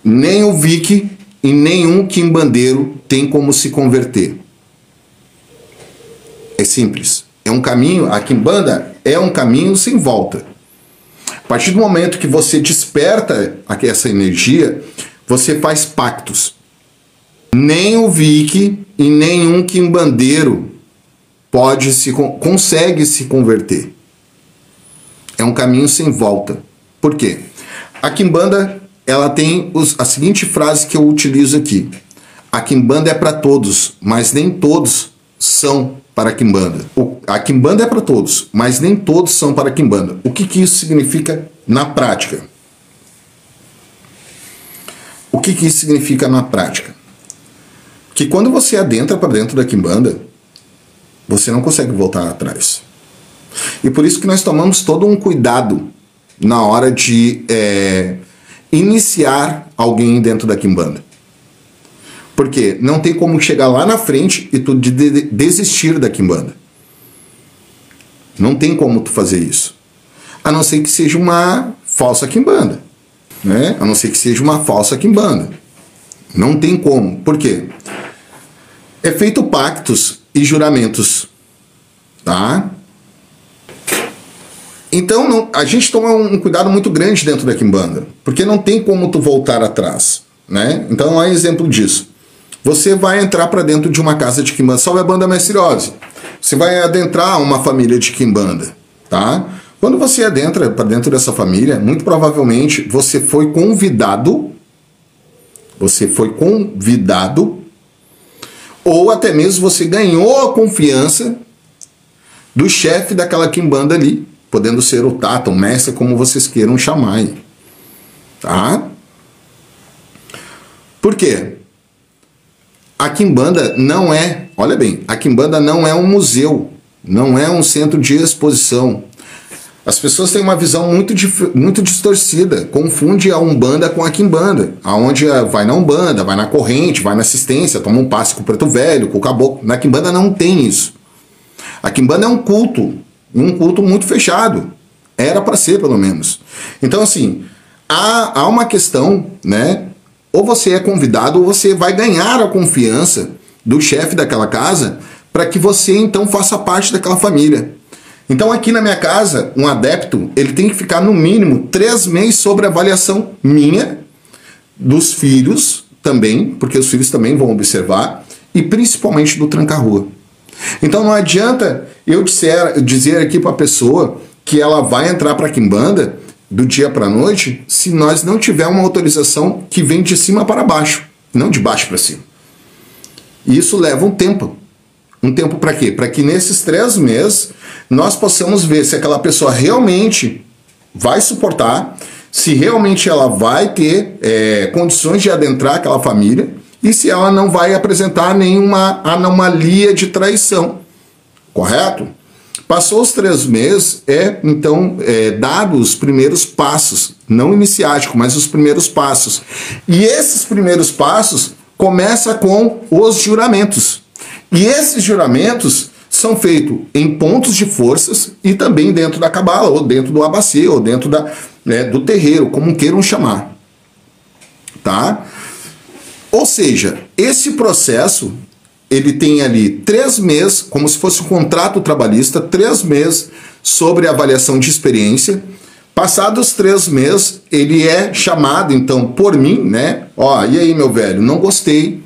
Nem o Vic e nenhum quimbandeiro tem como se converter. É simples. É um caminho, a Kimbanda é um caminho sem volta. A partir do momento que você desperta essa energia, você faz pactos. Nem o Vic e nenhum quimbandeiro consegue se converter. É um caminho sem volta. Por quê? A Kimbanda, ela tem a seguinte frase que eu utilizo aqui: a Kimbanda é para todos, mas nem todos são para a Kimbanda. A Kimbanda é para todos, mas nem todos são para a Kimbanda. O que isso significa na prática? O que isso significa na prática? Que quando você adentra para dentro da Kimbanda, você não consegue voltar atrás. E por isso que nós tomamos todo um cuidado na hora de iniciar alguém dentro da Kimbanda. Porque não tem como chegar lá na frente e tu desistir da Kimbanda. Não tem como tu fazer isso. A não ser que seja uma falsa Kimbanda, né? A não ser que seja uma falsa Kimbanda. Não tem como. Por quê? É feito pactos e juramentos, tá? Então a gente toma um cuidado muito grande dentro da Kimbanda, porque não tem como tu voltar atrás, né? Então é exemplo disso. Você vai entrar para dentro de uma casa de Kimbanda, salve a banda Mesteriose. Você vai adentrar uma família de Kimbanda, tá? Quando você adentra para dentro dessa família, muito provavelmente você foi convidado, ou até mesmo você ganhou a confiança do chefe daquela Kimbanda ali, podendo ser o Tata, o mestre, como vocês queiram chamar aí, tá? Por quê? A Quimbanda não é, olha bem, a Quimbanda não é um museu, não é um centro de exposição. As pessoas têm uma visão muito distorcida, confunde a Umbanda com a Quimbanda, aonde vai na Umbanda, vai na corrente, vai na assistência, toma um passe com o preto velho, com o caboclo. Na Quimbanda não tem isso. A Quimbanda é um culto muito fechado. Era para ser, pelo menos. Então, assim, há uma questão, né? Ou você é convidado, ou você vai ganhar a confiança do chefe daquela casa para que você, então, faça parte daquela família. Então, aqui na minha casa, um adepto, ele tem que ficar, no mínimo, 3 meses sobre avaliação minha, dos filhos também, porque os filhos também vão observar, e principalmente do tranca-rua. Então, não adianta eu dizer aqui para a pessoa que ela vai entrar para a Quimbanda do dia para a noite, se nós não tivermos uma autorização que vem de cima para baixo, não de baixo para cima. E isso leva um tempo. Um tempo para quê? Para que nesses 3 meses nós possamos ver se aquela pessoa realmente vai suportar, se realmente ela vai ter condições de adentrar aquela família e se ela não vai apresentar nenhuma anomalia de traição. Correto? Passou os 3 meses, então, dados os primeiros passos, não iniciático, mas os primeiros passos. E esses primeiros passos começam com os juramentos. E esses juramentos são feitos em pontos de forças e também dentro da cabala, ou dentro do abacê, ou dentro do terreiro, como queiram chamar. Tá? Ou seja, esse processo, ele tem ali 3 meses, como se fosse um contrato trabalhista, 3 meses sobre avaliação de experiência. Passados 3 meses, ele é chamado, então, por mim, né? Ó, e aí, meu velho, não gostei,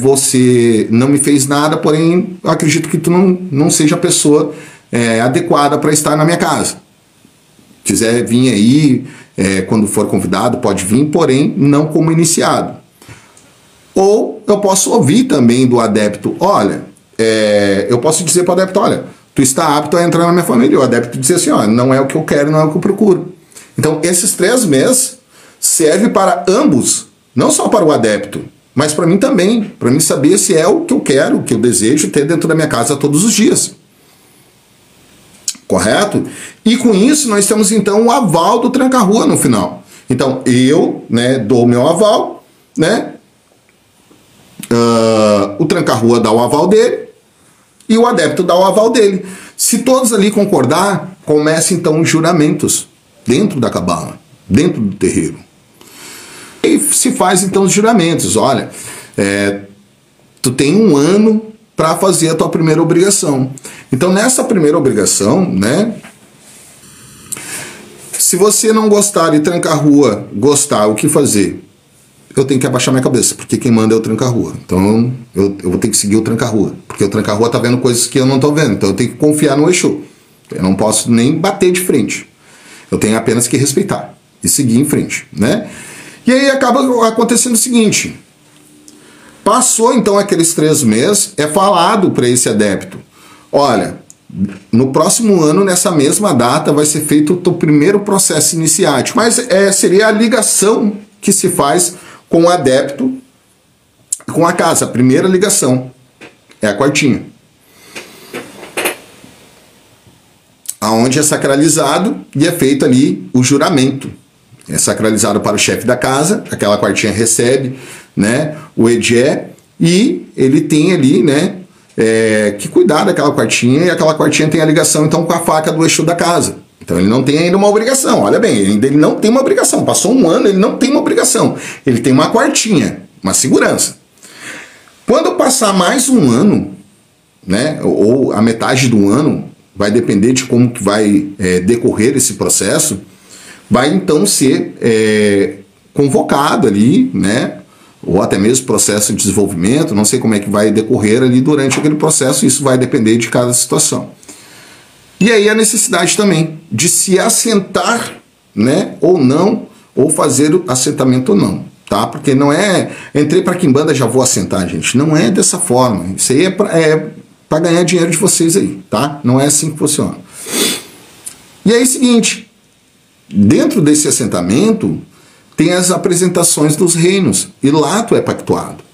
você não me fez nada, porém, eu acredito que tu não seja a pessoa adequada para estar na minha casa. Quiser vir aí, quando for convidado, pode vir, porém, não como iniciado. Ou eu posso ouvir também do adepto, olha, eu posso dizer para o adepto, olha, tu está apto a entrar na minha família. E o adepto dizer assim, ó, não é o que eu quero, não é o que eu procuro. Então, esses 3 meses servem para ambos, não só para o adepto, mas para mim também, para mim saber se é o que eu quero, o que eu desejo ter dentro da minha casa todos os dias. Correto? E com isso nós temos então o aval do tranca-rua no final. Então, eu, né, dou o meu aval, né? O tranca-rua dá o aval dele e o adepto dá o aval dele. Se todos ali concordar, começa então os juramentos dentro da cabala, dentro do terreiro. E se faz então os juramentos. Olha, tu tem 1 ano para fazer a tua primeira obrigação. Então nessa primeira obrigação, né, se você não gostar e tranca-rua gostar, o que fazer? Eu tenho que abaixar minha cabeça, porque quem manda é o tranca-rua. Então eu vou ter que seguir o tranca-rua, porque o tranca-rua tá vendo coisas que eu não tô vendo. Então eu tenho que confiar no Exu. Eu não posso nem bater de frente. Eu tenho apenas que respeitar e seguir em frente, né? E aí acaba acontecendo o seguinte: passou então aqueles 3 meses, é falado para esse adepto, olha, no próximo ano, nessa mesma data, vai ser feito o teu primeiro processo iniciático. Mas seria a ligação que se faz com o adepto, com a casa. A primeira ligação é a quartinha, aonde é sacralizado e é feito ali o juramento. É sacralizado para o chefe da casa, aquela quartinha recebe, né, o Edé, e ele tem ali, né, que cuidar daquela quartinha, e aquela quartinha tem a ligação então com a faca do Exu da casa. Então ele não tem ainda uma obrigação, olha bem, ele não tem uma obrigação, passou 1 ano, ele não tem uma obrigação, ele tem uma quartinha, uma segurança. Quando passar mais 1 ano, né, ou a metade do ano, vai depender de como que vai decorrer esse processo, vai então ser convocado ali, né, ou até mesmo processo de desenvolvimento, não sei como é que vai decorrer ali durante aquele processo, isso vai depender de cada situação. E aí a necessidade também de se assentar, né, ou não, ou fazer o assentamento ou não, tá? Porque não é, entrei para Quimbanda, já vou assentar, gente, não é dessa forma, isso aí é para ganhar dinheiro de vocês aí, tá? Não é assim que funciona. E aí, seguinte, dentro desse assentamento, tem as apresentações dos reinos, e lá tu é pactuado.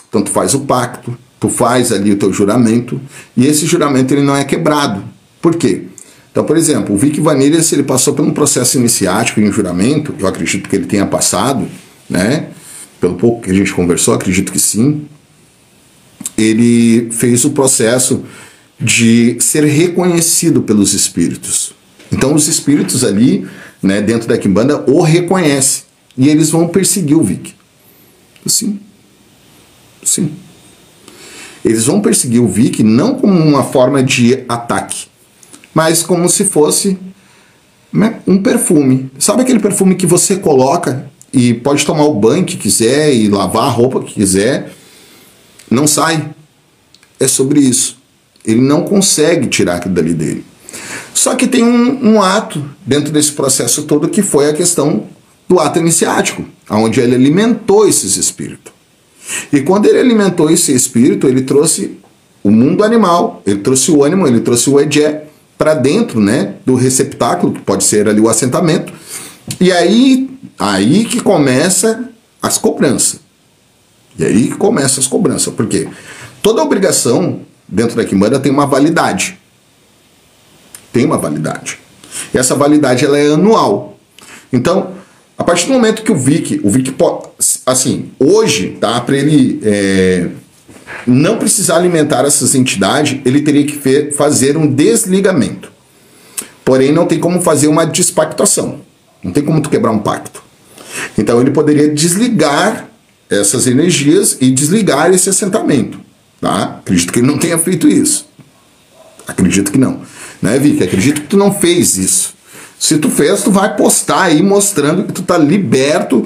Então tu faz o pacto, tu faz ali o teu juramento, e esse juramento ele não é quebrado. Por quê? Então, por exemplo, o Vic Vanilla, se ele passou por um processo iniciático em juramento, eu acredito que ele tenha passado, né? Pelo pouco que a gente conversou, acredito que sim. Ele fez o processo de ser reconhecido pelos espíritos. Então os espíritos ali, né, dentro da Quimbanda, o reconhecem. E eles vão perseguir o Vic. Sim. Sim. Eles vão perseguir o Vic não como uma forma de ataque, mas como se fosse, né, um perfume. Sabe aquele perfume que você coloca e pode tomar o banho que quiser e lavar a roupa que quiser, não sai? É sobre isso. Ele não consegue tirar aquilo dali dele. Só que tem um ato dentro desse processo todo, que foi a questão do ato iniciático, onde ele alimentou esses espíritos. E quando ele alimentou esse espírito, ele trouxe o mundo animal, ele trouxe o ânimo, ele trouxe o Edé para dentro, né, do receptáculo, que pode ser ali o assentamento. E aí que começa as cobranças. E aí que começa as cobranças. Por quê? Toda obrigação dentro da Quimbanda tem uma validade. Tem uma validade. E essa validade ela é anual. Então, a partir do momento que o Vic assim, hoje, tá, para ele não precisar alimentar essas entidades, ele teria que fazer um desligamento. Porém, não tem como fazer uma despactuação. Não tem como tu quebrar um pacto. Então, ele poderia desligar essas energias e desligar esse assentamento. Tá? Acredito que ele não tenha feito isso. Acredito que não. Né, Vic? Acredito que tu não fez isso. Se tu fez, tu vai postar aí mostrando que tu tá liberto,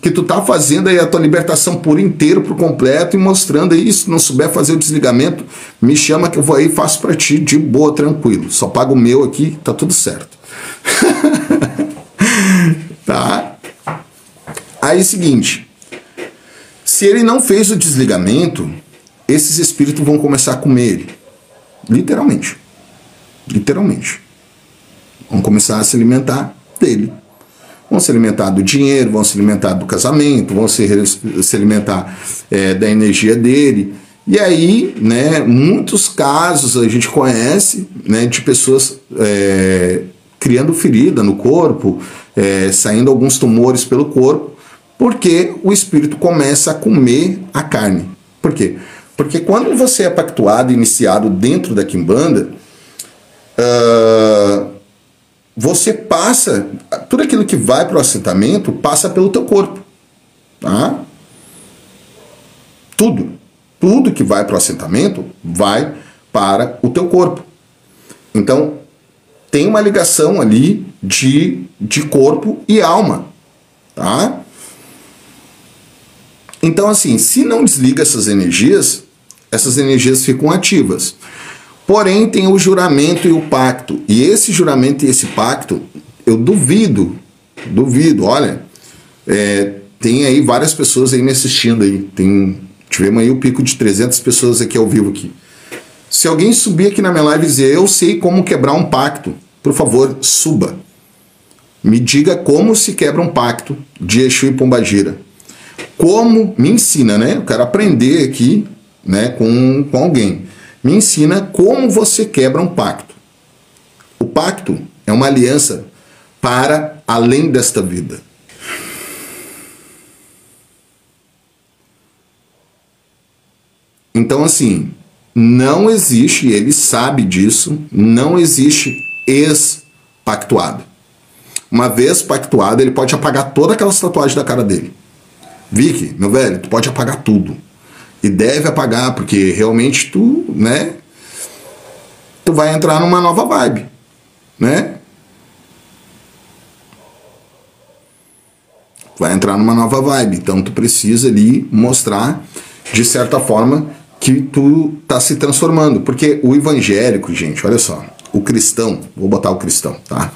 que tu tá fazendo aí a tua libertação por inteiro, por completo, e mostrando aí. Se não souber fazer o desligamento, me chama que eu vou aí e faço pra ti de boa, tranquilo. Só pago o meu aqui, tá tudo certo. Tá? Aí, seguinte. Se ele não fez o desligamento, esses espíritos vão começar a comer ele. Literalmente. Literalmente. Vão começar a se alimentar dele. Vão se alimentar do dinheiro, vão se alimentar do casamento, vão se alimentar da energia dele. E aí, né, muitos casos a gente conhece, né, de pessoas criando ferida no corpo, saindo alguns tumores pelo corpo, porque o espírito começa a comer a carne. Por quê? Porque quando você é pactuado, iniciado dentro da Quimbanda, você passa, tudo aquilo que vai para o assentamento passa pelo teu corpo, tá? Tudo que vai para o assentamento vai para o teu corpo. Então, tem uma ligação ali de corpo e alma, tá? Então, assim, se não desliga essas energias ficam ativas. Porém, tem o juramento e o pacto. E esse juramento e esse pacto, eu duvido, olha, tem aí várias pessoas aí me assistindo aí. Tivemos aí o pico de 300 pessoas aqui ao vivo aqui. Se alguém subir aqui na minha live e dizer, eu sei como quebrar um pacto, por favor, suba. Me diga como se quebra um pacto de Exu e Pombagira. Como, me ensina, né? Eu quero aprender aqui, né, com alguém. Me ensina como você quebra um pacto. O pacto é uma aliança para além desta vida. Então, assim, não existe, ele sabe disso, não existe ex-pactuado. Uma vez pactuado, ele pode apagar toda aquela tatuagem da cara dele. Vic, meu velho, tu pode apagar tudo. E deve apagar, porque realmente tu, né, tu vai entrar numa nova vibe, né? Vai entrar numa nova vibe. Então tu precisa ali mostrar, de certa forma, que tu tá se transformando. Porque o evangélico, gente, olha só, o cristão, vou botar o cristão, tá?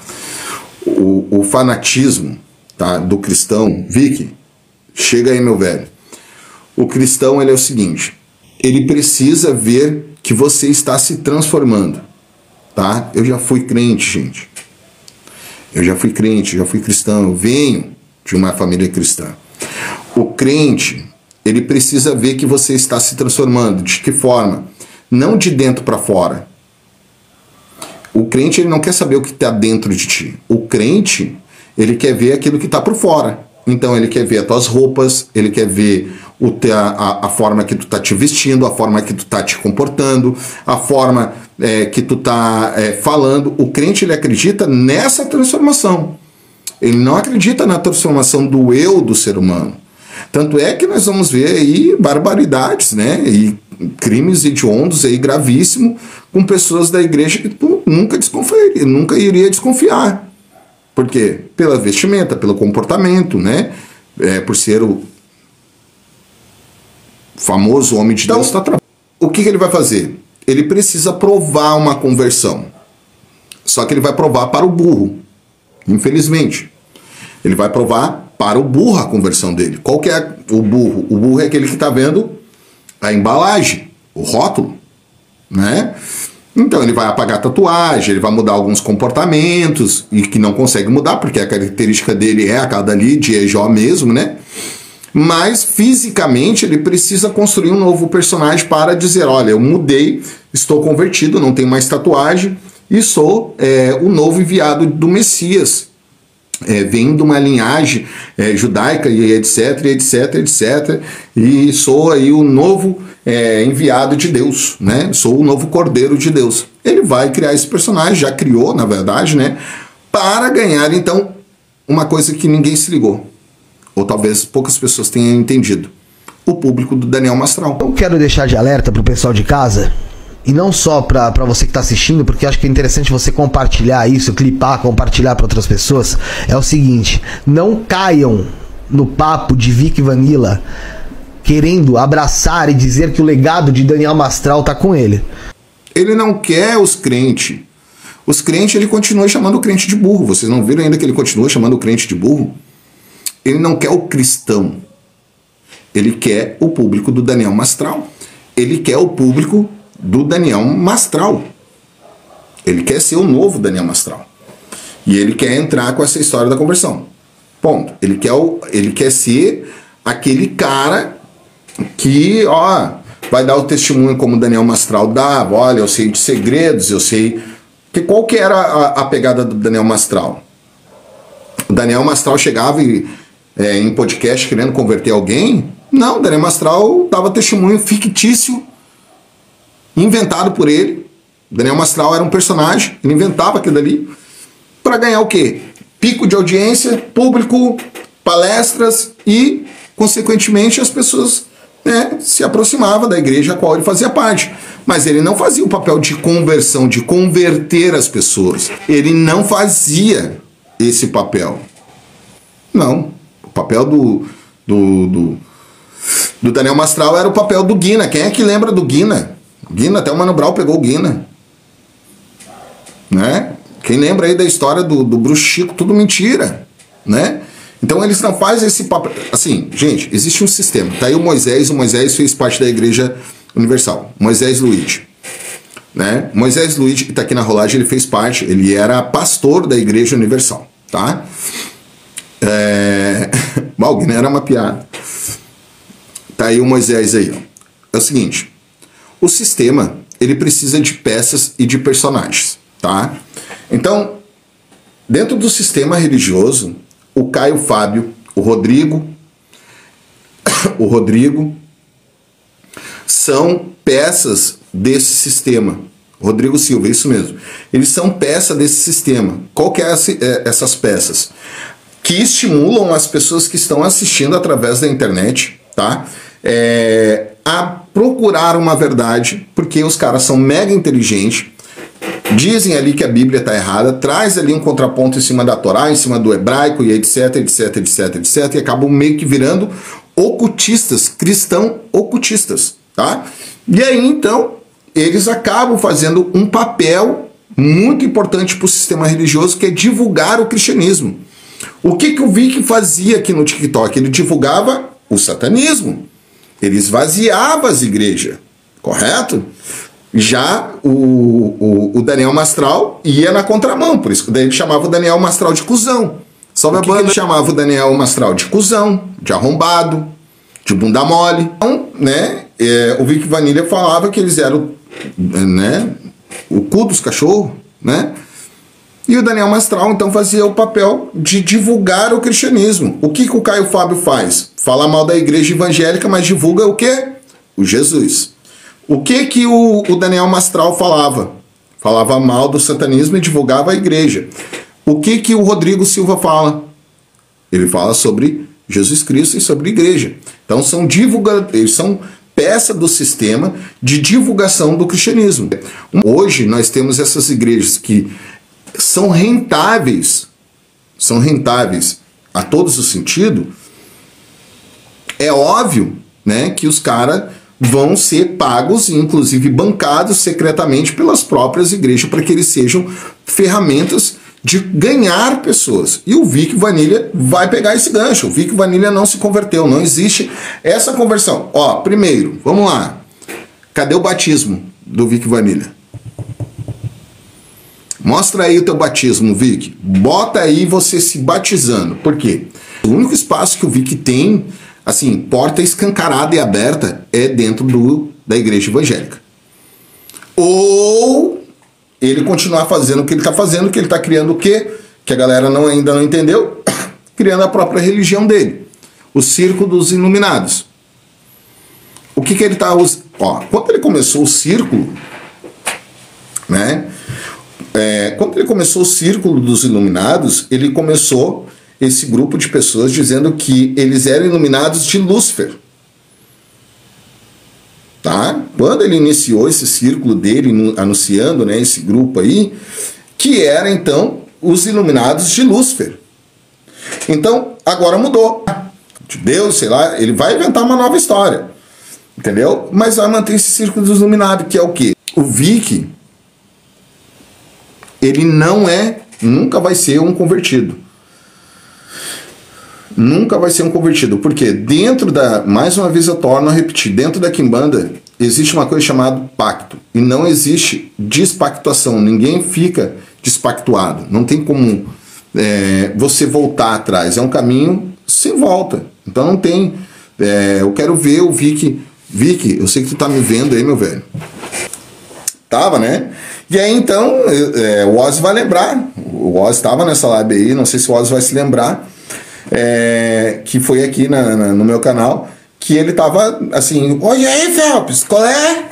O fanatismo, tá, do cristão, Vic, chega aí, meu velho. O cristão, ele é o seguinte, ele precisa ver que você está se transformando, tá? Eu já fui crente, gente. Eu já fui crente, já fui cristão. Eu venho de uma família cristã. O crente, ele precisa ver que você está se transformando. De que forma? Não de dentro para fora. O crente, ele não quer saber o que está dentro de ti. O crente, ele quer ver aquilo que está por fora. Então ele quer ver as tuas roupas, ele quer ver a forma que tu está te vestindo, a forma que tu está te comportando, a forma que tu está falando. O crente, ele acredita nessa transformação. Ele não acredita na transformação do eu do ser humano. Tanto é que nós vamos ver aí barbaridades, né? E crimes hediondos aí gravíssimos com pessoas da igreja que tu nunca iria desconfiar. Por quê? Pela vestimenta, pelo comportamento, né? Por ser o famoso homem de Deus. O que ele vai fazer? Ele precisa provar uma conversão. Só que ele vai provar para o burro. Infelizmente. Ele vai provar para o burro a conversão dele. Qual que é o burro? O burro é aquele que está vendo a embalagem, o rótulo, né? Então ele vai apagar a tatuagem, ele vai mudar alguns comportamentos e que não consegue mudar, porque a característica dele é a cada ali de Ejó mesmo, né? Mas fisicamente ele precisa construir um novo personagem para dizer, olha, eu mudei, estou convertido, não tenho mais tatuagem e sou o novo enviado do Messias. Venho de uma linhagem judaica e etc, etc, etc, e sou aí o novo enviado de Deus, né? Sou o novo Cordeiro de Deus. Ele vai criar esse personagem, já criou, na verdade, né? Para ganhar, então, uma coisa que ninguém se ligou, ou talvez poucas pessoas tenham entendido: o público do Daniel Mastral. Eu quero deixar de alerta pro pessoal de casa, e não só pra você que tá assistindo, porque eu acho que é interessante você compartilhar isso, clipar, compartilhar para outras pessoas. É o seguinte: não caiam no papo de Vic Vanilla querendo abraçar e dizer que o legado de Daniel Mastral tá com ele. Ele não quer os crentes. Os crentes, ele continua chamando o crente de burro. Vocês não viram ainda que ele continua chamando o crente de burro? Ele não quer o cristão. Ele quer o público do Daniel Mastral. Ele quer o público do Daniel Mastral. Ele quer ser o novo Daniel Mastral. E ele quer entrar com essa história da conversão. Ponto. Ele quer ser aquele cara que, vai dar o testemunho como o Daniel Mastral dava. Olha, eu sei de segredos, eu sei... Qual que era a pegada do Daniel Mastral? O Daniel Mastral chegava em podcast querendo converter alguém? Não, o Daniel Mastral dava testemunho fictício, inventado por ele. O Daniel Mastral era um personagem, ele inventava aquilo ali para ganhar o quê? Pico de audiência, público, palestras e, consequentemente, as pessoas se aproximavam da igreja a qual ele fazia parte. Mas ele não fazia o papel de conversão, de converter as pessoas. Ele não fazia esse papel. Não. O papel do Daniel Mastral era o papel do Guina. Quem é que lembra do Guina? Guina, até o Mano Brown pegou o Guina. Né? Quem lembra aí da história do Bruxo Chico? Tudo mentira. Né? Então eles não fazem esse papel. Assim, gente, existe um sistema. Tá aí o Moisés fez parte da Igreja Universal. Moisés Luiz. Né? Moisés Luiz, que está aqui na rolagem, ele fez parte, ele era pastor da Igreja Universal. Tá? O Guina era uma piada. Tá aí o Moisés aí. Ó. É o seguinte. O sistema, ele precisa de peças e de personagens. Tá? Então, dentro do sistema religioso, o Caio Fábio, o Rodrigo são peças desse sistema. Rodrigo Silva, isso mesmo. Eles são peça desse sistema. Qual que é essas peças? Que estimulam as pessoas que estão assistindo através da internet, tá? A procurar uma verdade, porque os caras são mega inteligentes, dizem ali que a Bíblia está errada, traz ali um contraponto em cima da Torá, em cima do hebraico e etc, etc, etc, etc, e acabam meio que virando ocultistas, cristão-ocultistas, tá? E aí, então, eles acabam fazendo um papel muito importante para o sistema religioso, que é divulgar o cristianismo. O que o Vic fazia aqui no TikTok? Ele divulgava o satanismo. Ele esvaziava as igrejas, correto? Já o Daniel Mastral ia na contramão, por isso que daí ele chamava o Daniel Mastral de cuzão. Sobe a banda. Ele chamava o Daniel Mastral de cuzão, de arrombado, de bunda mole. Então, né, o Vic Vanilha falava que eles eram, né, o cu dos cachorros, né? E o Daniel Mastral, então, fazia o papel de divulgar o cristianismo. O que o Caio Fábio faz? Fala mal da igreja evangélica, mas divulga o quê? O Jesus. O que o Daniel Mastral falava? Falava mal do satanismo e divulgava a igreja. O que o Rodrigo Silva fala? Ele fala sobre Jesus Cristo e sobre a igreja. Então, eles são peça do sistema de divulgação do cristianismo. Hoje, nós temos essas igrejas que são rentáveis a todos os sentidos. É óbvio, né, que os caras vão ser pagos e inclusive bancados secretamente pelas próprias igrejas para que eles sejam ferramentas de ganhar pessoas. E o Vic Vanilha vai pegar esse gancho. O Vic Vanilha não se converteu, não existe essa conversão. Ó, primeiro, vamos lá. Cadê o batismo do Vic Vanilha? Mostra aí o teu batismo, Vic. Bota aí você se batizando. Por quê? O único espaço que o Vic tem, assim, porta escancarada e aberta, é dentro da igreja evangélica. Ou ele continuar fazendo o que ele está fazendo, que ele está criando o quê? Que a galera ainda não entendeu, criando a própria religião dele. O Círculo dos Iluminados. O que ele está usando? Ó, quando ele começou o círculo, né? Quando ele começou o Círculo dos Iluminados, ele começou esse grupo de pessoas dizendo que eles eram iluminados de Lúcifer. Tá? Quando ele iniciou esse círculo dele, anunciando, né, esse grupo aí, que era então os iluminados de Lúcifer. Então, agora mudou. De Deus, sei lá, ele vai inventar uma nova história. Entendeu? Mas vai manter esse círculo dos iluminados, que é o quê? O Vic, ele nunca vai ser um convertido. Nunca vai ser um convertido. Porque mais uma vez eu torno a repetir, dentro da Quimbanda existe uma coisa chamada pacto. E não existe despactuação. Ninguém fica despactuado. Não tem como você voltar atrás. É um caminho sem volta. Então não tem... eu quero ver o Vic. Vic, eu sei que tu tá me vendo aí, meu velho. Tava, né? E aí, então, o Ozzy vai lembrar. O Ozzy estava nessa live aí, não sei se o Ozzy vai se lembrar, que foi aqui no meu canal, que ele tava assim, oi, e aí, Phelps, qual é?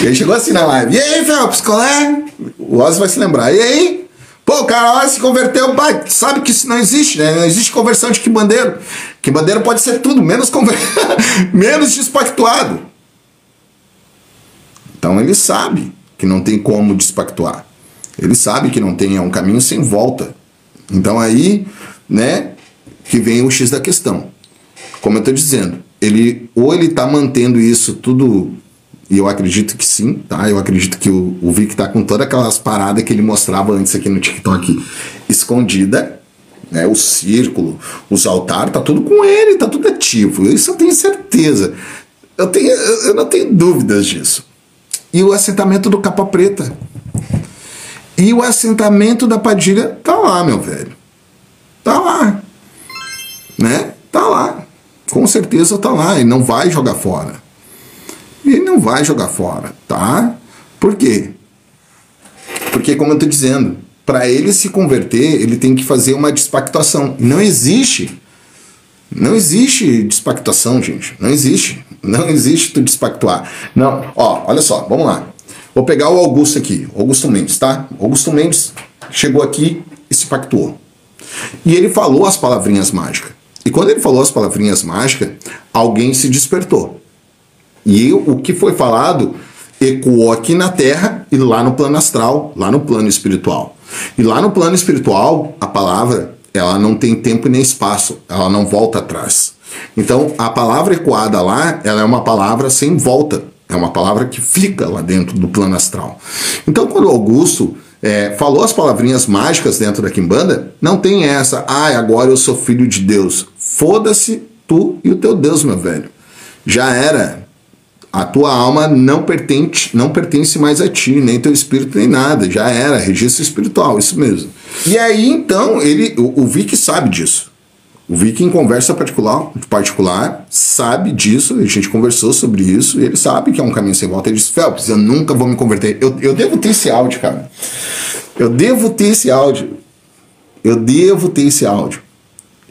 E aí chegou assim na live, e aí, Phelps, qual é? O Ozzy vai se lembrar, e aí? Pô, o cara se converteu, sabe que isso não existe, né? Não existe conversão de quimbandeiro. Quimbandeiro pode ser tudo, menos despactuado. Então ele sabe que não tem como despactuar. Ele sabe que não tem, é um caminho sem volta. Então aí, né, que vem o X da questão. Como eu estou dizendo, ou ele está mantendo isso tudo, e eu acredito que sim, tá? Eu acredito que o Vic está com todas aquelas paradas que ele mostrava antes aqui no TikTok escondida, né? O círculo, os altares, tá tudo com ele, tá tudo ativo. Isso eu tenho certeza. Eu não tenho dúvidas disso. E o assentamento do Capa Preta. E o assentamento da Padilha tá lá, meu velho. Tá lá. Né? Tá lá. Com certeza tá lá. Ele não vai jogar fora. Ele não vai jogar fora, tá? Por quê? Porque, como eu tô dizendo, para ele se converter, ele tem que fazer uma despactuação. Não existe despactuação, gente. Não existe. Não existe tu despactuar. Não. Ó, olha só, vamos lá. Vou pegar o Augusto aqui, Augusto Mendes, tá? Augusto Mendes chegou aqui e se pactuou. E ele falou as palavrinhas mágicas. E quando ele falou as palavrinhas mágicas, alguém se despertou. E o que foi falado ecoou aqui na Terra e lá no plano astral, lá no plano espiritual. E lá no plano espiritual, a palavra, ela não tem tempo nem espaço, ela não volta atrás. Então, a palavra ecoada lá, ela é uma palavra sem volta. É uma palavra que fica lá dentro do plano astral. Então, quando o Augusto falou as palavrinhas mágicas dentro da Quimbanda, não tem essa, agora eu sou filho de Deus. Foda-se tu e o teu Deus, meu velho. Já era. A tua alma não pertence mais a ti, nem teu espírito, nem nada. Já era, registro espiritual, isso mesmo. E aí, então, o Vic sabe disso. O Vic, em conversa particular, sabe disso. A gente conversou sobre isso. E ele sabe que é um caminho sem volta. Ele disse, Phelps, eu nunca vou me converter. Eu devo ter esse áudio, cara. Eu devo ter esse áudio.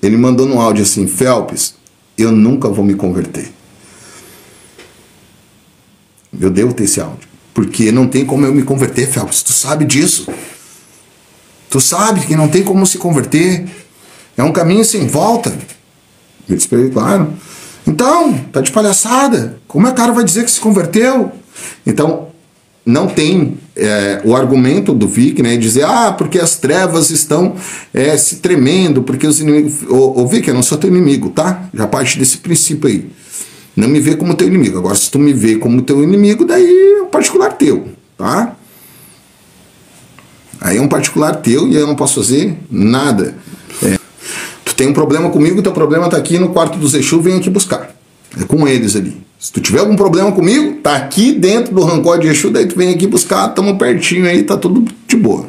Ele mandou no áudio assim, Phelps, eu nunca vou me converter. Eu devo ter esse áudio. Porque não tem como eu me converter, Phelps. Tu sabe disso. Tu sabe que não tem como se converter. É um caminho sem volta. Eu disse pra ele, claro. Então, tá de palhaçada. Como é que o cara vai dizer que se converteu? Então, não tem o argumento do Vic, né? Dizer, porque as trevas estão se tremendo, porque os inimigos... Ô Vic, eu não sou teu inimigo, tá? Já parte desse princípio aí. Não me vê como teu inimigo. Agora, se tu me vê como teu inimigo, daí é um particular teu, tá? Aí é um particular teu e eu não posso fazer nada. Tu tem um problema comigo, teu problema tá aqui no quarto dos Exu, vem aqui buscar. É com eles ali. Se tu tiver algum problema comigo, tá aqui dentro do rancor de Exu, daí tu vem aqui buscar, tamo pertinho aí, tá tudo de boa.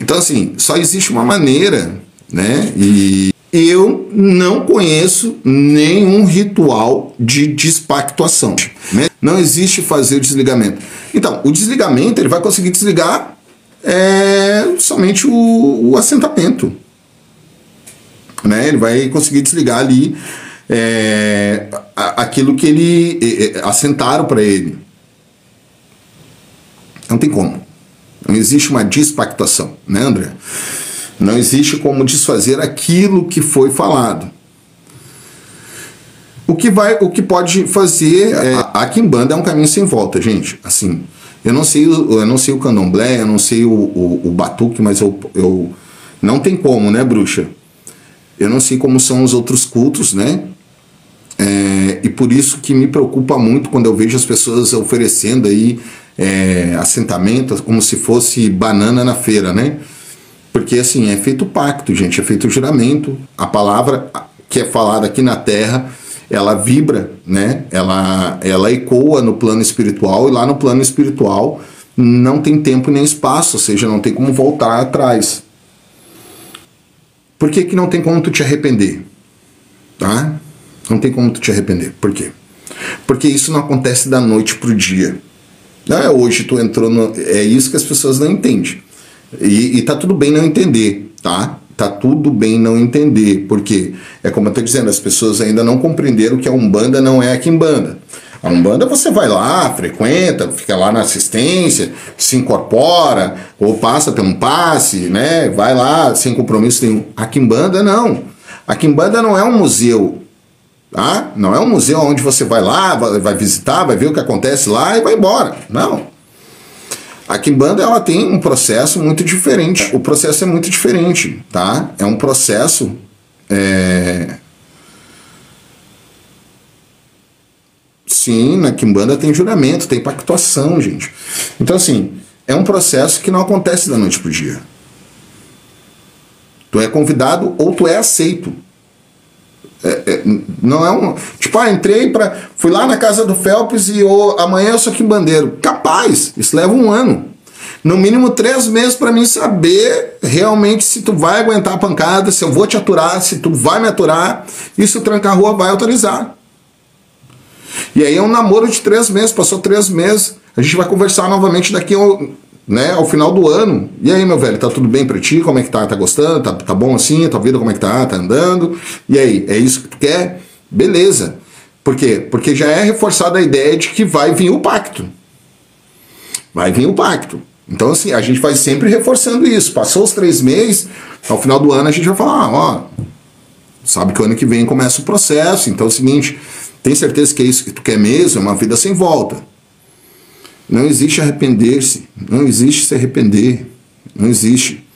Então, assim, só existe uma maneira, né? E eu não conheço nenhum ritual de despactuação. Não existe fazer o desligamento. Então, o desligamento, ele vai conseguir desligar somente o assentamento. Né? Ele vai conseguir desligar ali aquilo que ele assentaram para ele. Não tem como. Não existe uma despactuação, né, André? Não existe como desfazer aquilo que foi falado. O que pode fazer a quimbanda é um caminho sem volta, gente. Assim, eu não sei o candomblé, eu não sei o batuque, mas eu não tem como, né, bruxa? Eu não sei como são os outros cultos, né? E por isso que me preocupa muito quando eu vejo as pessoas oferecendo aí assentamento como se fosse banana na feira, né? Porque assim, é feito pacto, gente, é feito juramento. A palavra que é falada aqui na terra, ela vibra, né? Ela ecoa no plano espiritual, e lá no plano espiritual não tem tempo nem espaço, ou seja, não tem como voltar atrás. Por que não tem como tu te arrepender? Tá? Não tem como tu te arrepender. Por quê? Porque isso não acontece da noite pro dia. Hoje tu entrou no... É isso que as pessoas não entendem. E tá tudo bem não entender, tá? Tá tudo bem não entender. Porque, como eu tô dizendo, as pessoas ainda não compreenderam que a Umbanda não é a Quimbanda. A Umbanda você vai lá, frequenta, fica lá na assistência, se incorpora, ou passa por um passe, né? Vai lá sem compromisso nenhum. A Quimbanda não. A Quimbanda não é um museu, tá? Não é um museu onde você vai lá, vai visitar, vai ver o que acontece lá e vai embora. Não. A Quimbanda, ela tem um processo muito diferente. O processo é muito diferente, tá? É um processo... Sim, na Quimbanda tem juramento, tem pactuação, gente. Então, assim, é um processo que não acontece da noite pro dia. Tu é convidado ou tu é aceito. Não é um... Tipo, fui lá na casa do Phelps e amanhã eu sou quimbandeiro. Capaz, isso leva 1 ano. No mínimo 3 meses para mim saber realmente se tu vai aguentar a pancada, se eu vou te aturar, se tu vai me aturar, e se o tranca-rua vai autorizar. E aí é um namoro de 3 meses, passou 3 meses, a gente vai conversar novamente daqui ao final do ano. E aí, meu velho, tá tudo bem pra ti? Como é que tá? Tá gostando? Tá bom assim? A tua vida como é que tá? Tá andando? E aí, é isso que tu quer? Beleza. Por quê? Porque já é reforçada a ideia de que vai vir o pacto. Vai vir o pacto. Então, assim, a gente vai sempre reforçando isso. Passou os 3 meses, ao final do ano a gente vai falar, sabe que o ano que vem começa o processo, então é o seguinte, tem certeza que é isso que tu quer mesmo? É uma vida sem volta. Não existe arrepender-se, não existe se arrepender, não existe.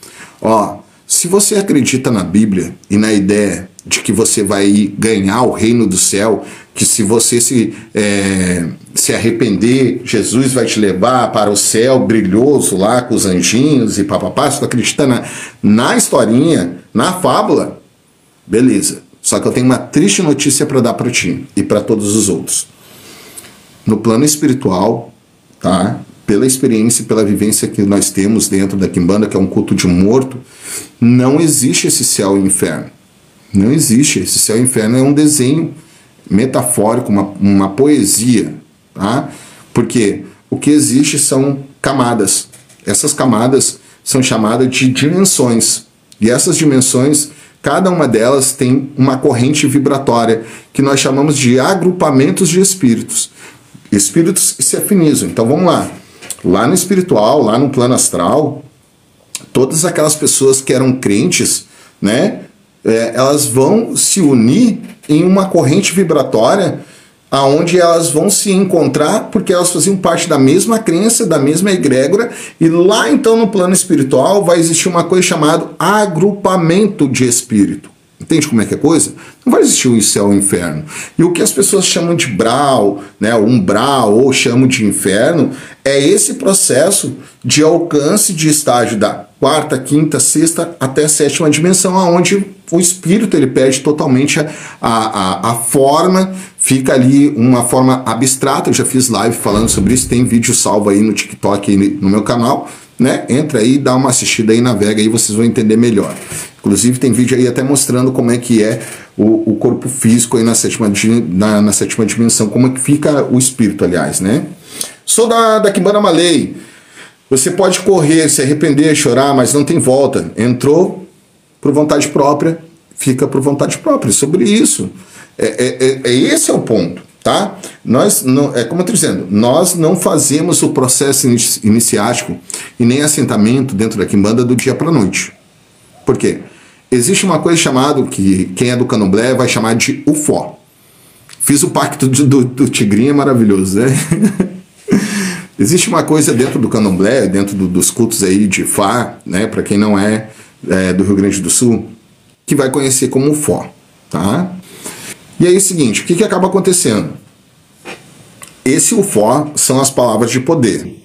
Se você acredita na Bíblia e na ideia de que você vai ganhar o reino do céu, que se você se arrepender, Jesus vai te levar para o céu brilhoso lá com os anjinhos e papapá, se tu acredita na historinha, na fábula, beleza. Só que eu tenho uma triste notícia para dar para ti e para todos os outros. no plano espiritual, tá? Pela experiência e pela vivência que nós temos dentro da Quimbanda, que é um culto de morto, não existe esse céu e inferno. Não existe. Esse céu e inferno é um desenho metafórico, uma poesia, tá? Porque o que existe são camadas. Essas camadas são chamadas de dimensões. E essas dimensões, cada uma delas tem uma corrente vibratória, que nós chamamos de agrupamentos de espíritos. Espíritos que se afinizam. Então vamos lá. Lá no espiritual, lá no plano astral, todas aquelas pessoas que eram crentes, né, elas vão se unir em uma corrente vibratória aonde elas vão se encontrar porque elas faziam parte da mesma crença, da mesma egrégora, e lá então no plano espiritual vai existir uma coisa chamada agrupamento de espírito. Entende como é que é coisa? Não vai existir o céu e o inferno. E o que as pessoas chamam de brau, né, umbral, ou chamam de inferno, é esse processo de alcance de estágio da quarta, quinta, sexta até a sétima dimensão, onde o espírito ele perde totalmente a forma, fica ali uma forma abstrata. Eu já fiz live falando sobre isso, tem vídeo salvo aí no TikTok, aí no meu canal, né? Entra aí, dá uma assistida aí, navega aí, vocês vão entender melhor. Inclusive tem vídeo aí até mostrando como é que é o corpo físico aí na sétima dimensão, como é que fica o espírito, aliás, né? Sou da Quimbanda Malay. Você pode correr, se arrepender, chorar, mas não tem volta. Entrou por vontade própria, fica por vontade própria. Sobre isso. Esse é o ponto, tá? Nós não, como eu estou dizendo, nós não fazemos o processo iniciático e nem assentamento dentro da Quimbanda do dia para a noite. Por quê? Existe uma coisa chamada, que quem é do Candomblé vai chamar de UFO. Fiz o pacto do Tigrinho, é maravilhoso, né? Existe uma coisa dentro do Candomblé, dentro dos cultos aí de Fá, né, para quem não é do Rio Grande do Sul, que vai conhecer como UFO, tá? E aí é o seguinte, o que acaba acontecendo? Esse UFO são as palavras de poder,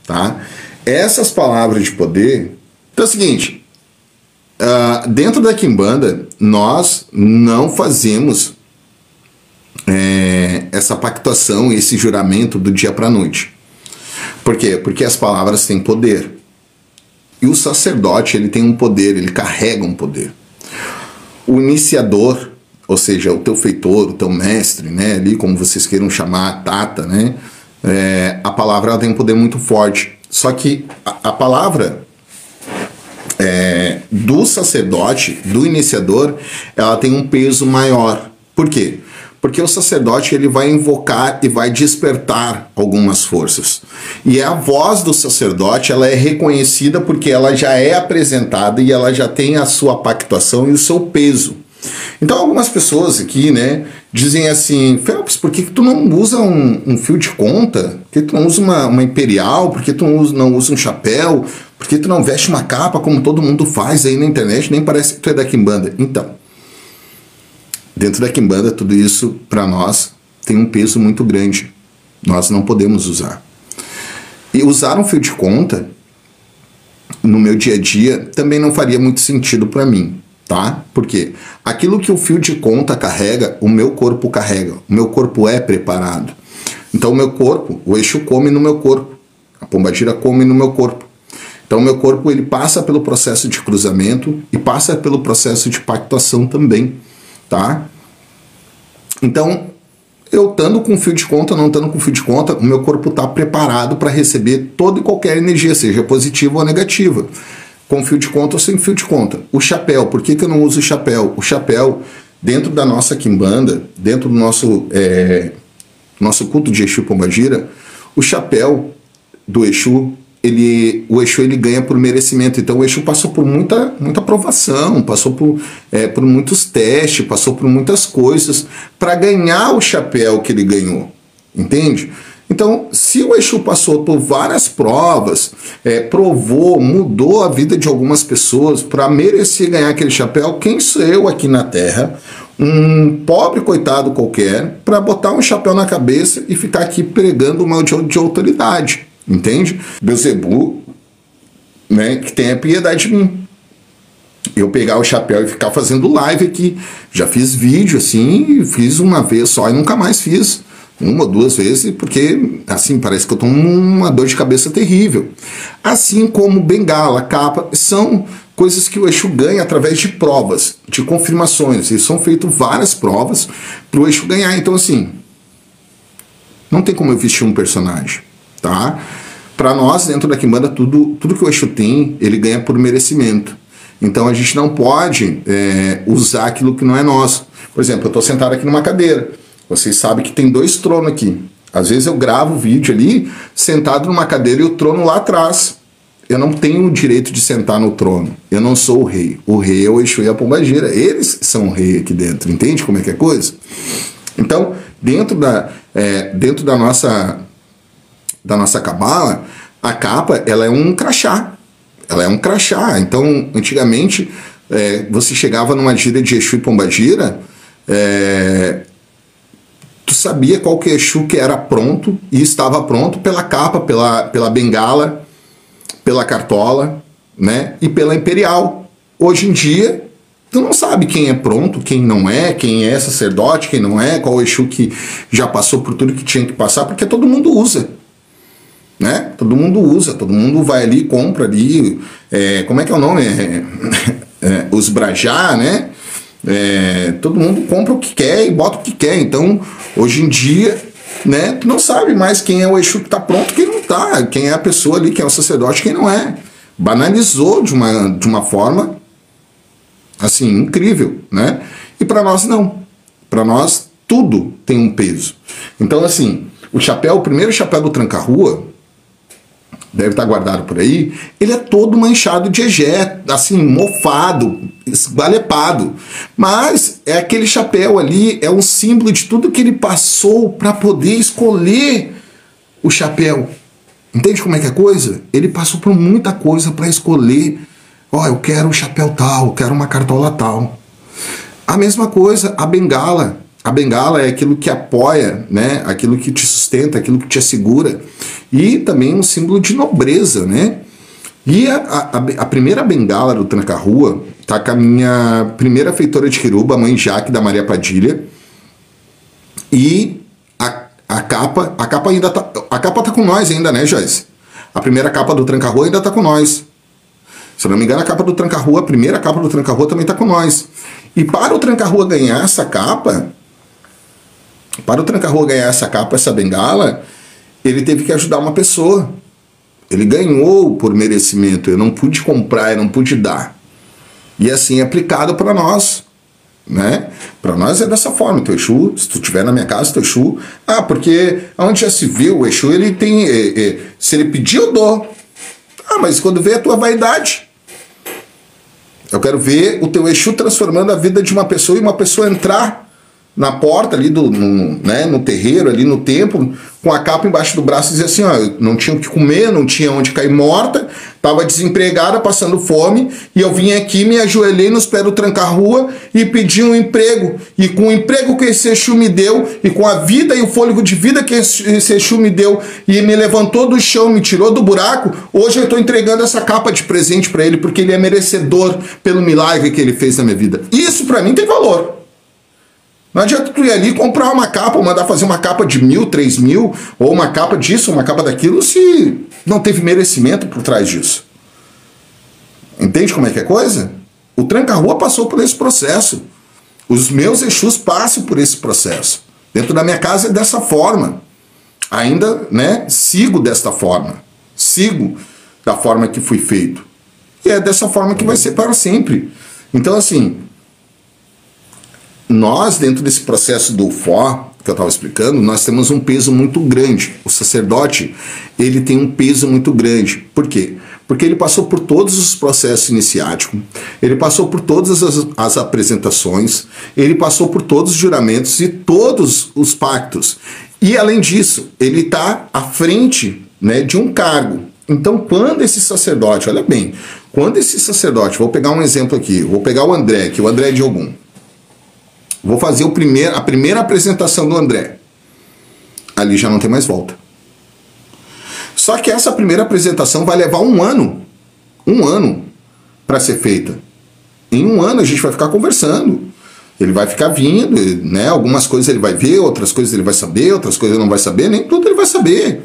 tá? Essas palavras de poder... Então é o seguinte, dentro da Quimbanda, nós não fazemos essa pactuação, esse juramento do dia para a noite. Por quê? Porque as palavras têm poder. E o sacerdote, ele tem um poder, ele carrega um poder. O iniciador, ou seja, o teu feitor, o teu mestre, né, ali como vocês queiram chamar, tata, né, a palavra ela tem um poder muito forte. Só que a palavra do sacerdote, do iniciador, ela tem um peso maior. Por quê? Porque o sacerdote ele vai invocar e vai despertar algumas forças. E a voz do sacerdote ela é reconhecida porque ela já é apresentada e ela já tem a sua pactuação e o seu peso. Então algumas pessoas aqui, né, dizem assim, Phelps, por que tu não usa um fio de conta? Por que tu não usa uma imperial? Por que tu não usa um chapéu? Por que tu não veste uma capa como todo mundo faz aí na internet? Nem parece que tu é da Quimbanda. Então, dentro da Quimbanda, tudo isso, para nós, tem um peso muito grande. Nós não podemos usar. E usar um fio de conta, no meu dia a dia, também não faria muito sentido para mim, tá? Porque aquilo que o fio de conta carrega, o meu corpo carrega. O meu corpo é preparado. Então, o meu corpo, o Exu come no meu corpo. A Pombagira come no meu corpo. Então, o meu corpo, ele passa pelo processo de cruzamento e passa pelo processo de pactuação também. Tá? Então, eu estando com fio de conta, não estando com fio de conta, o meu corpo está preparado para receber toda e qualquer energia, seja positiva ou negativa. Com fio de conta ou sem fio de conta. O chapéu, por que eu não uso o chapéu? O chapéu, dentro da nossa Quimbanda, dentro do nosso culto de Exu Pombagira, o chapéu do Exu, o Exu ele ganha por merecimento. Então o Exu passou por muita provação, passou por muitos testes, passou por muitas coisas para ganhar o chapéu que ele ganhou, entende? Então, se o Exu passou por várias provas, provou, mudou a vida de algumas pessoas para merecer ganhar aquele chapéu, quem sou eu aqui na Terra, um pobre coitado qualquer, para botar um chapéu na cabeça e ficar aqui pregando uma de autoridade? Entende? Beelzebub, né, que tenha piedade de mim. Eu pegar o chapéu e ficar fazendo live aqui. Já fiz vídeo assim, fiz uma vez só e nunca mais fiz. 1 ou 2 vezes, porque assim parece que eu tomo uma dor de cabeça terrível. Assim como bengala, capa, são coisas que o Exu ganha através de provas, de confirmações. E são feitas várias provas para o Exu ganhar. Então, assim, não tem como eu vestir um personagem, tá? Para nós, dentro da Quimbanda, tudo que o Exu tem, ele ganha por merecimento. Então, a gente não pode usar aquilo que não é nosso. Por exemplo, eu estou sentado aqui numa cadeira. Vocês sabem que tem 2 tronos aqui. Às vezes eu gravo o vídeo ali, sentado numa cadeira e o trono lá atrás. Eu não tenho o direito de sentar no trono. Eu não sou o rei. O rei é o Exu e a Pombagira. Eles são o rei aqui dentro. Entende como é que é coisa? Então, dentro da nossa cabala, a capa, ela é um crachá. Ela é um crachá. Então, antigamente, você chegava numa gira de Exu e Pombagira, tu sabia qual que é Exu que era pronto e estava pronto pela capa, pela bengala, pela cartola, né? E pela imperial. Hoje em dia, tu não sabe quem é pronto, quem não é, quem é sacerdote, quem não é, qual Exu que já passou por tudo que tinha que passar, porque todo mundo usa. Né? Todo mundo usa, todo mundo vai ali, compra ali, como é que é o nome? Os brajá, né? Todo mundo compra o que quer e bota o que quer. Então, hoje em dia, né, tu não sabe mais quem é o Exu que está pronto, quem não está, quem é a pessoa ali, quem é o sacerdote, quem não é. Banalizou de uma forma assim, incrível, né? E para nós não. Para nós tudo tem um peso. Então, assim, o primeiro chapéu do Tranca-Rua, deve estar guardado por aí, ele é todo manchado de egé, assim, mofado, esgualepado. Mas é aquele chapéu ali, é um símbolo de tudo que ele passou para poder escolher o chapéu. Entende como é que é a coisa? Ele passou por muita coisa para escolher. Eu quero um chapéu tal, eu quero uma cartola tal. A mesma coisa, a bengala. A bengala é aquilo que apoia, né? Aquilo que te sustenta, aquilo que te assegura. E também um símbolo de nobreza, né? E a primeira bengala do Tranca-Rua tá com a minha primeira feitora de Quiruba, a mãe Jaque, da Maria Padilha. E a capa ainda tá... A capa tá com nós ainda, né, Joyce? A primeira capa do Tranca-Rua ainda tá com nós. Se eu não me engano, a capa do Tranca-Rua, a primeira capa do Tranca-Rua também tá com nós. E para o Tranca-Rua ganhar essa capa... essa bengala, ele teve que ajudar uma pessoa. Ele ganhou por merecimento. Eu não pude comprar, eu não pude dar. E assim é aplicado para nós, né? Para nós é dessa forma. Teu Exu, se tu estiver na minha casa, teu Exu... porque onde já se viu, o Exu, ele tem... se ele pedir, eu dou. Mas quando vê a tua vaidade... Eu quero ver o teu Exu transformando a vida de uma pessoa e uma pessoa entrar na porta ali no terreiro, ali no templo, com a capa embaixo do braço e dizer assim, eu não tinha o que comer, não tinha onde cair morta, estava desempregada, passando fome, e eu vim aqui, me ajoelhei nos pés do Tranca-Rua e pedi um emprego. E com o emprego que esse Exu me deu, e com a vida e o fôlego de vida que esse Exu me deu, e me levantou do chão, me tirou do buraco, hoje eu estou entregando essa capa de presente para ele, porque ele é merecedor pelo milagre que ele fez na minha vida. Isso para mim tem valor. Não adianta tu ir ali comprar uma capa, ou mandar fazer uma capa de 1.000, 3.000, ou uma capa disso, uma capa daquilo, se não teve merecimento por trás disso. Entende como é que é coisa? O Tranca-Rua passou por esse processo. Os meus Exus passam por esse processo. Dentro da minha casa é dessa forma. Ainda, né, sigo desta forma. Sigo da forma que fui feito. E é dessa forma que vai ser para sempre. Então, assim... Nós, dentro desse processo do UFO, que eu estava explicando, nós temos um peso muito grande. O sacerdote, ele tem um peso muito grande. Por quê? Porque ele passou por todos os processos iniciáticos, ele passou por todas as apresentações, ele passou por todos os juramentos e todos os pactos. E, além disso, ele está à frente, né, de um cargo. Então, quando esse sacerdote, olha bem, quando esse sacerdote, vou pegar um exemplo aqui, vou pegar o André, que é o André de Ogum. Vou fazer a primeira apresentação do André. Ali já não tem mais volta. Só que essa primeira apresentação vai levar um ano para ser feita. Em um ano a gente vai ficar conversando. Ele vai ficar vindo, né? Algumas coisas ele vai ver, outras coisas ele vai saber, outras coisas ele não vai saber, nem tudo ele vai saber.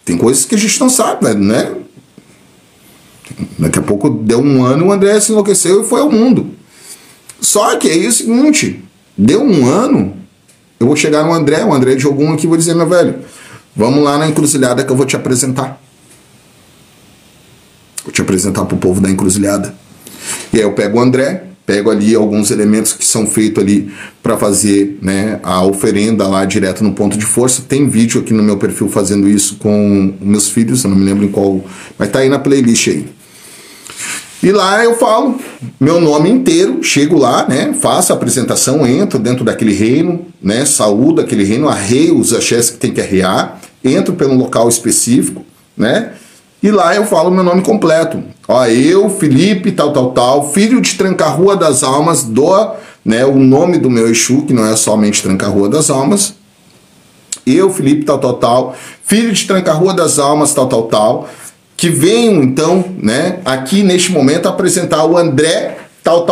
Tem coisas que a gente não sabe, né? Daqui a pouco deu um ano, o André se enlouqueceu e foi ao mundo. Só que aí é o seguinte, deu um ano, eu vou chegar no André, o André de Ogum aqui, vou dizer, meu velho, vamos lá na encruzilhada que eu vou te apresentar. Vou te apresentar pro povo da encruzilhada. E aí eu pego o André, pego ali alguns elementos que são feitos ali para fazer, né, a oferenda lá direto no ponto de força. Tem vídeo aqui no meu perfil fazendo isso com meus filhos, eu não me lembro em qual, mas tá aí na playlist aí. E lá eu falo meu nome inteiro, chego lá, né, faço a apresentação, entro dentro daquele reino, né, saúdo aquele reino, arreio os axés que tem que arrear, entro pelo local específico, né, e lá eu falo meu nome completo. Ó, eu, Felipe, tal, filho de Tranca-Rua das Almas, dou, né, o nome do meu Exu, que não é somente Tranca-Rua das Almas. Eu, Felipe, tal, filho de Tranca-Rua das Almas, tal, que venho, então, né, aqui neste momento apresentar o André, tal,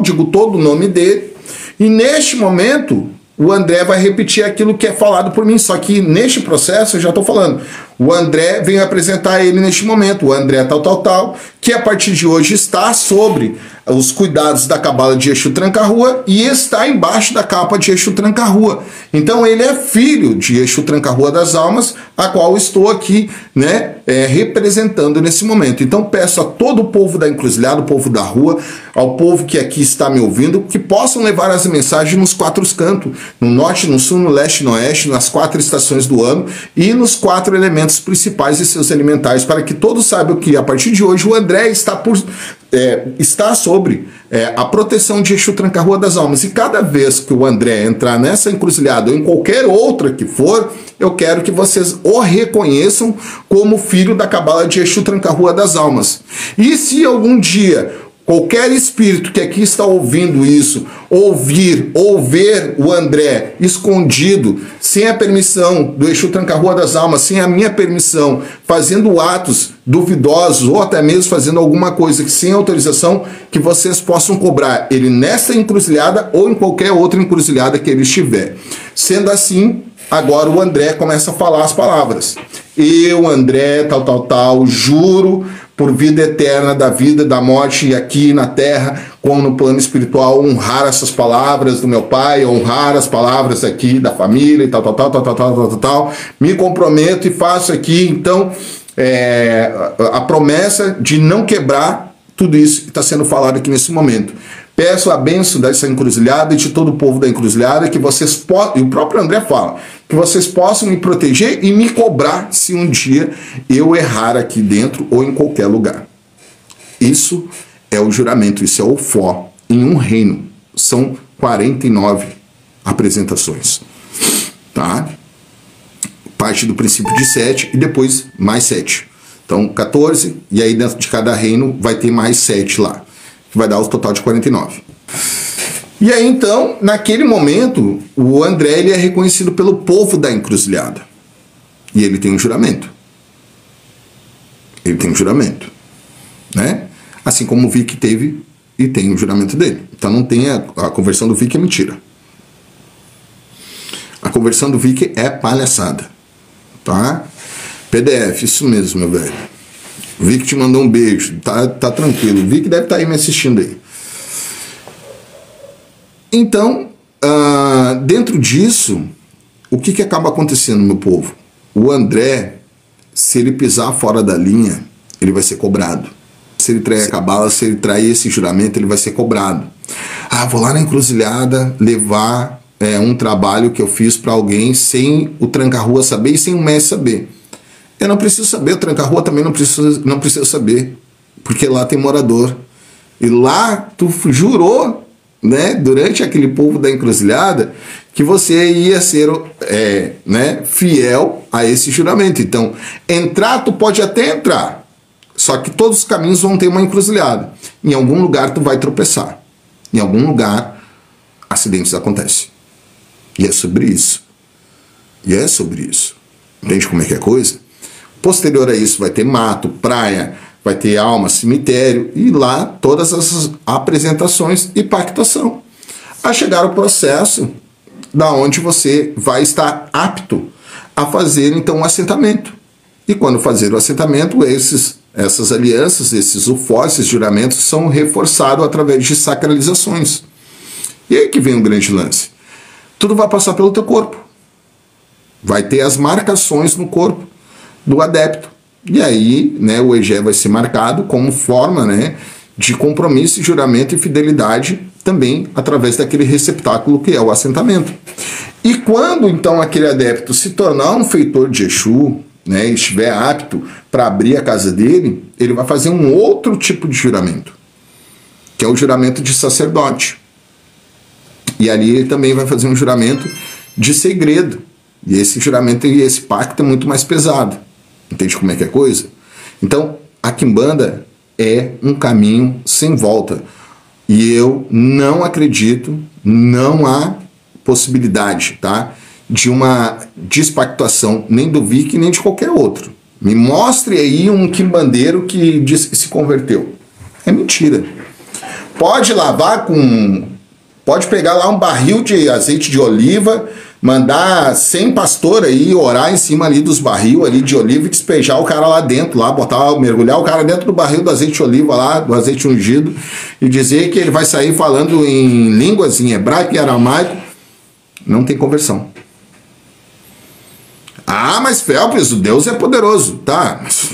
digo todo o nome dele. E neste momento, o André vai repetir aquilo que é falado por mim, só que neste processo eu já estou falando. O André vem apresentar ele neste momento, o André tal, que a partir de hoje está sobre os cuidados da cabala de Exu Tranca-Rua e está embaixo da capa de Exu Tranca-Rua. Então ele é filho de Exu Tranca-Rua das Almas, a qual estou aqui, né, representando nesse momento. Então peço a todo o povo da encruzilhada, o povo da rua, ao povo que aqui está me ouvindo, que possam levar as mensagens nos 4 cantos, no norte, no sul, no leste e no oeste, nas 4 estações do ano e nos 4 elementos principais e seus elementais, para que todos saibam que a partir de hoje o André está sobre a proteção de Exu Tranca-Rua das Almas. E cada vez que o André entrar nessa encruzilhada ou em qualquer outra que for, eu quero que vocês o reconheçam como filho da cabala de Exu Tranca-Rua das Almas. E se algum dia qualquer espírito que aqui está ouvindo isso, ouvir ou ver o André escondido, sem a permissão do Exu Tranca-Rua das Almas, sem a minha permissão, fazendo atos duvidosos ou até mesmo fazendo alguma coisa que sem autorização, que vocês possam cobrar ele nessa encruzilhada ou em qualquer outra encruzilhada que ele estiver. Sendo assim, agora o André começa a falar as palavras. Eu, André, tal, juro por vida eterna da vida, da morte aqui na terra, como no plano espiritual, honrar essas palavras do meu pai, honrar as palavras aqui da família e tal. Me comprometo e faço aqui, então, a promessa de não quebrar tudo isso que está sendo falado aqui nesse momento. Peço a bênção dessa encruzilhada e de todo o povo da encruzilhada, que vocês possam, e o próprio André fala, que vocês possam me proteger e me cobrar se um dia eu errar aqui dentro ou em qualquer lugar. Isso é o juramento, isso é o fó em um reino. São 49 apresentações. Tá? Parte do princípio de 7 e depois mais 7. Então 14, e aí dentro de cada reino vai ter mais 7 lá, que vai dar o total de 49. E aí então, naquele momento, o André ele é reconhecido pelo povo da encruzilhada. E ele tem um juramento. Ele tem um juramento, né? Assim como o Vic teve e tem o juramento dele. Então não tem a conversão do Vic é mentira. A conversão do Vic é palhaçada, tá? PDF, isso mesmo, meu velho. O Vic te mandou um beijo, tá tranquilo. O Vic deve estar aí me assistindo aí. Então, dentro disso, o que acaba acontecendo, meu povo? O André, se ele pisar fora da linha, ele vai ser cobrado. Se ele trair a cabala, se ele trair esse juramento, ele vai ser cobrado. Vou lá na encruzilhada levar um trabalho que eu fiz para alguém sem o Tranca-Rua saber e sem o mestre saber. Eu não preciso saber, o Tranca-Rua também não precisa saber, porque lá tem morador. E lá tu jurou, né, durante aquele povo da encruzilhada, que você ia ser né, fiel a esse juramento. Então, entrar, tu pode até entrar, só que todos os caminhos vão ter uma encruzilhada. Em algum lugar tu vai tropeçar. Em algum lugar, acidentes acontecem. E é sobre isso. Entende como é que é a coisa? Posterior a isso vai ter mato, praia, vai ter alma, cemitério, e lá todas essas apresentações e pactuação. a chegar ao processo da onde você vai estar apto a fazer então um assentamento. E quando fazer o assentamento, essas alianças, esses ufós, esses juramentos são reforçados através de sacralizações. E aí que vem um grande lance. Tudo vai passar pelo teu corpo. Vai ter as marcações no corpo do adepto. E aí, né, o egé vai ser marcado como forma, né, de compromisso, juramento e fidelidade também através daquele receptáculo que é o assentamento. E quando então aquele adepto se tornar um feitor de Exu, né, estiver apto para abrir a casa dele, ele vai fazer um outro tipo de juramento, que é o juramento de sacerdote. E ali ele também vai fazer um juramento de segredo. E esse juramento e esse pacto é muito mais pesado. Entende como é que é a coisa? Então, a quimbanda é um caminho sem volta. E eu não acredito, não há possibilidade, tá, de uma despactuação nem do Vic nem de qualquer outro. Me mostre aí um quimbandeiro que diz que se converteu. É mentira. Pode lavar com... Pode pegar lá um barril de azeite de oliva, mandar 100 pastor aí orar em cima ali dos barril ali de oliva e despejar o cara lá dentro, lá, mergulhar o cara dentro do barril do azeite de oliva lá, do azeite ungido, e dizer que ele vai sair falando em línguas, em hebraico e aramaico. Não tem conversão. Ah, mas Felps, o Deus é poderoso. Tá, mas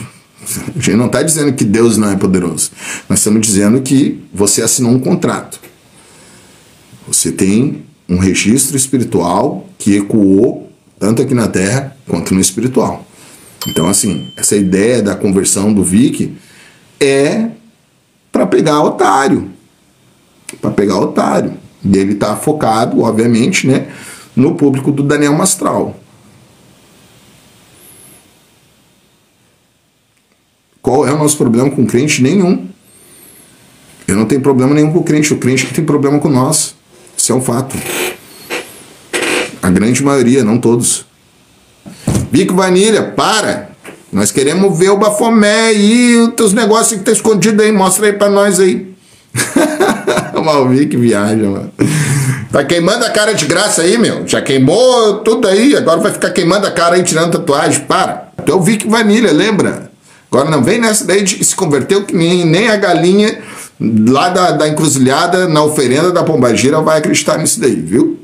a gente não está dizendo que Deus não é poderoso. Nós estamos dizendo que você assinou um contrato. Você tem um registro espiritual que ecoou tanto aqui na Terra quanto no espiritual. Então, assim, essa ideia da conversão do Vic é para pegar otário. Para pegar otário. E ele está focado, obviamente, né, no público do Daniel Mastral. Qual é o nosso problema com o crente? Nenhum. Eu não tenho problema nenhum com o crente que tem problema com nós. Isso é um fato. A grande maioria, não todos. Vic Vanilha, para! Nós queremos ver o Bafomé e os teus negócios que tá escondido aí, mostra aí pra nós aí. O Vic viaja, mano. Tá queimando a cara de graça aí, meu. Já queimou tudo aí, agora vai ficar queimando a cara aí, tirando tatuagem. Para! Tu é o Vic Vanilha, lembra? Agora não vem nessa daí de que se converteu, que nem a galinha lá da encruzilhada na oferenda da pombagira vai acreditar nisso daí, viu?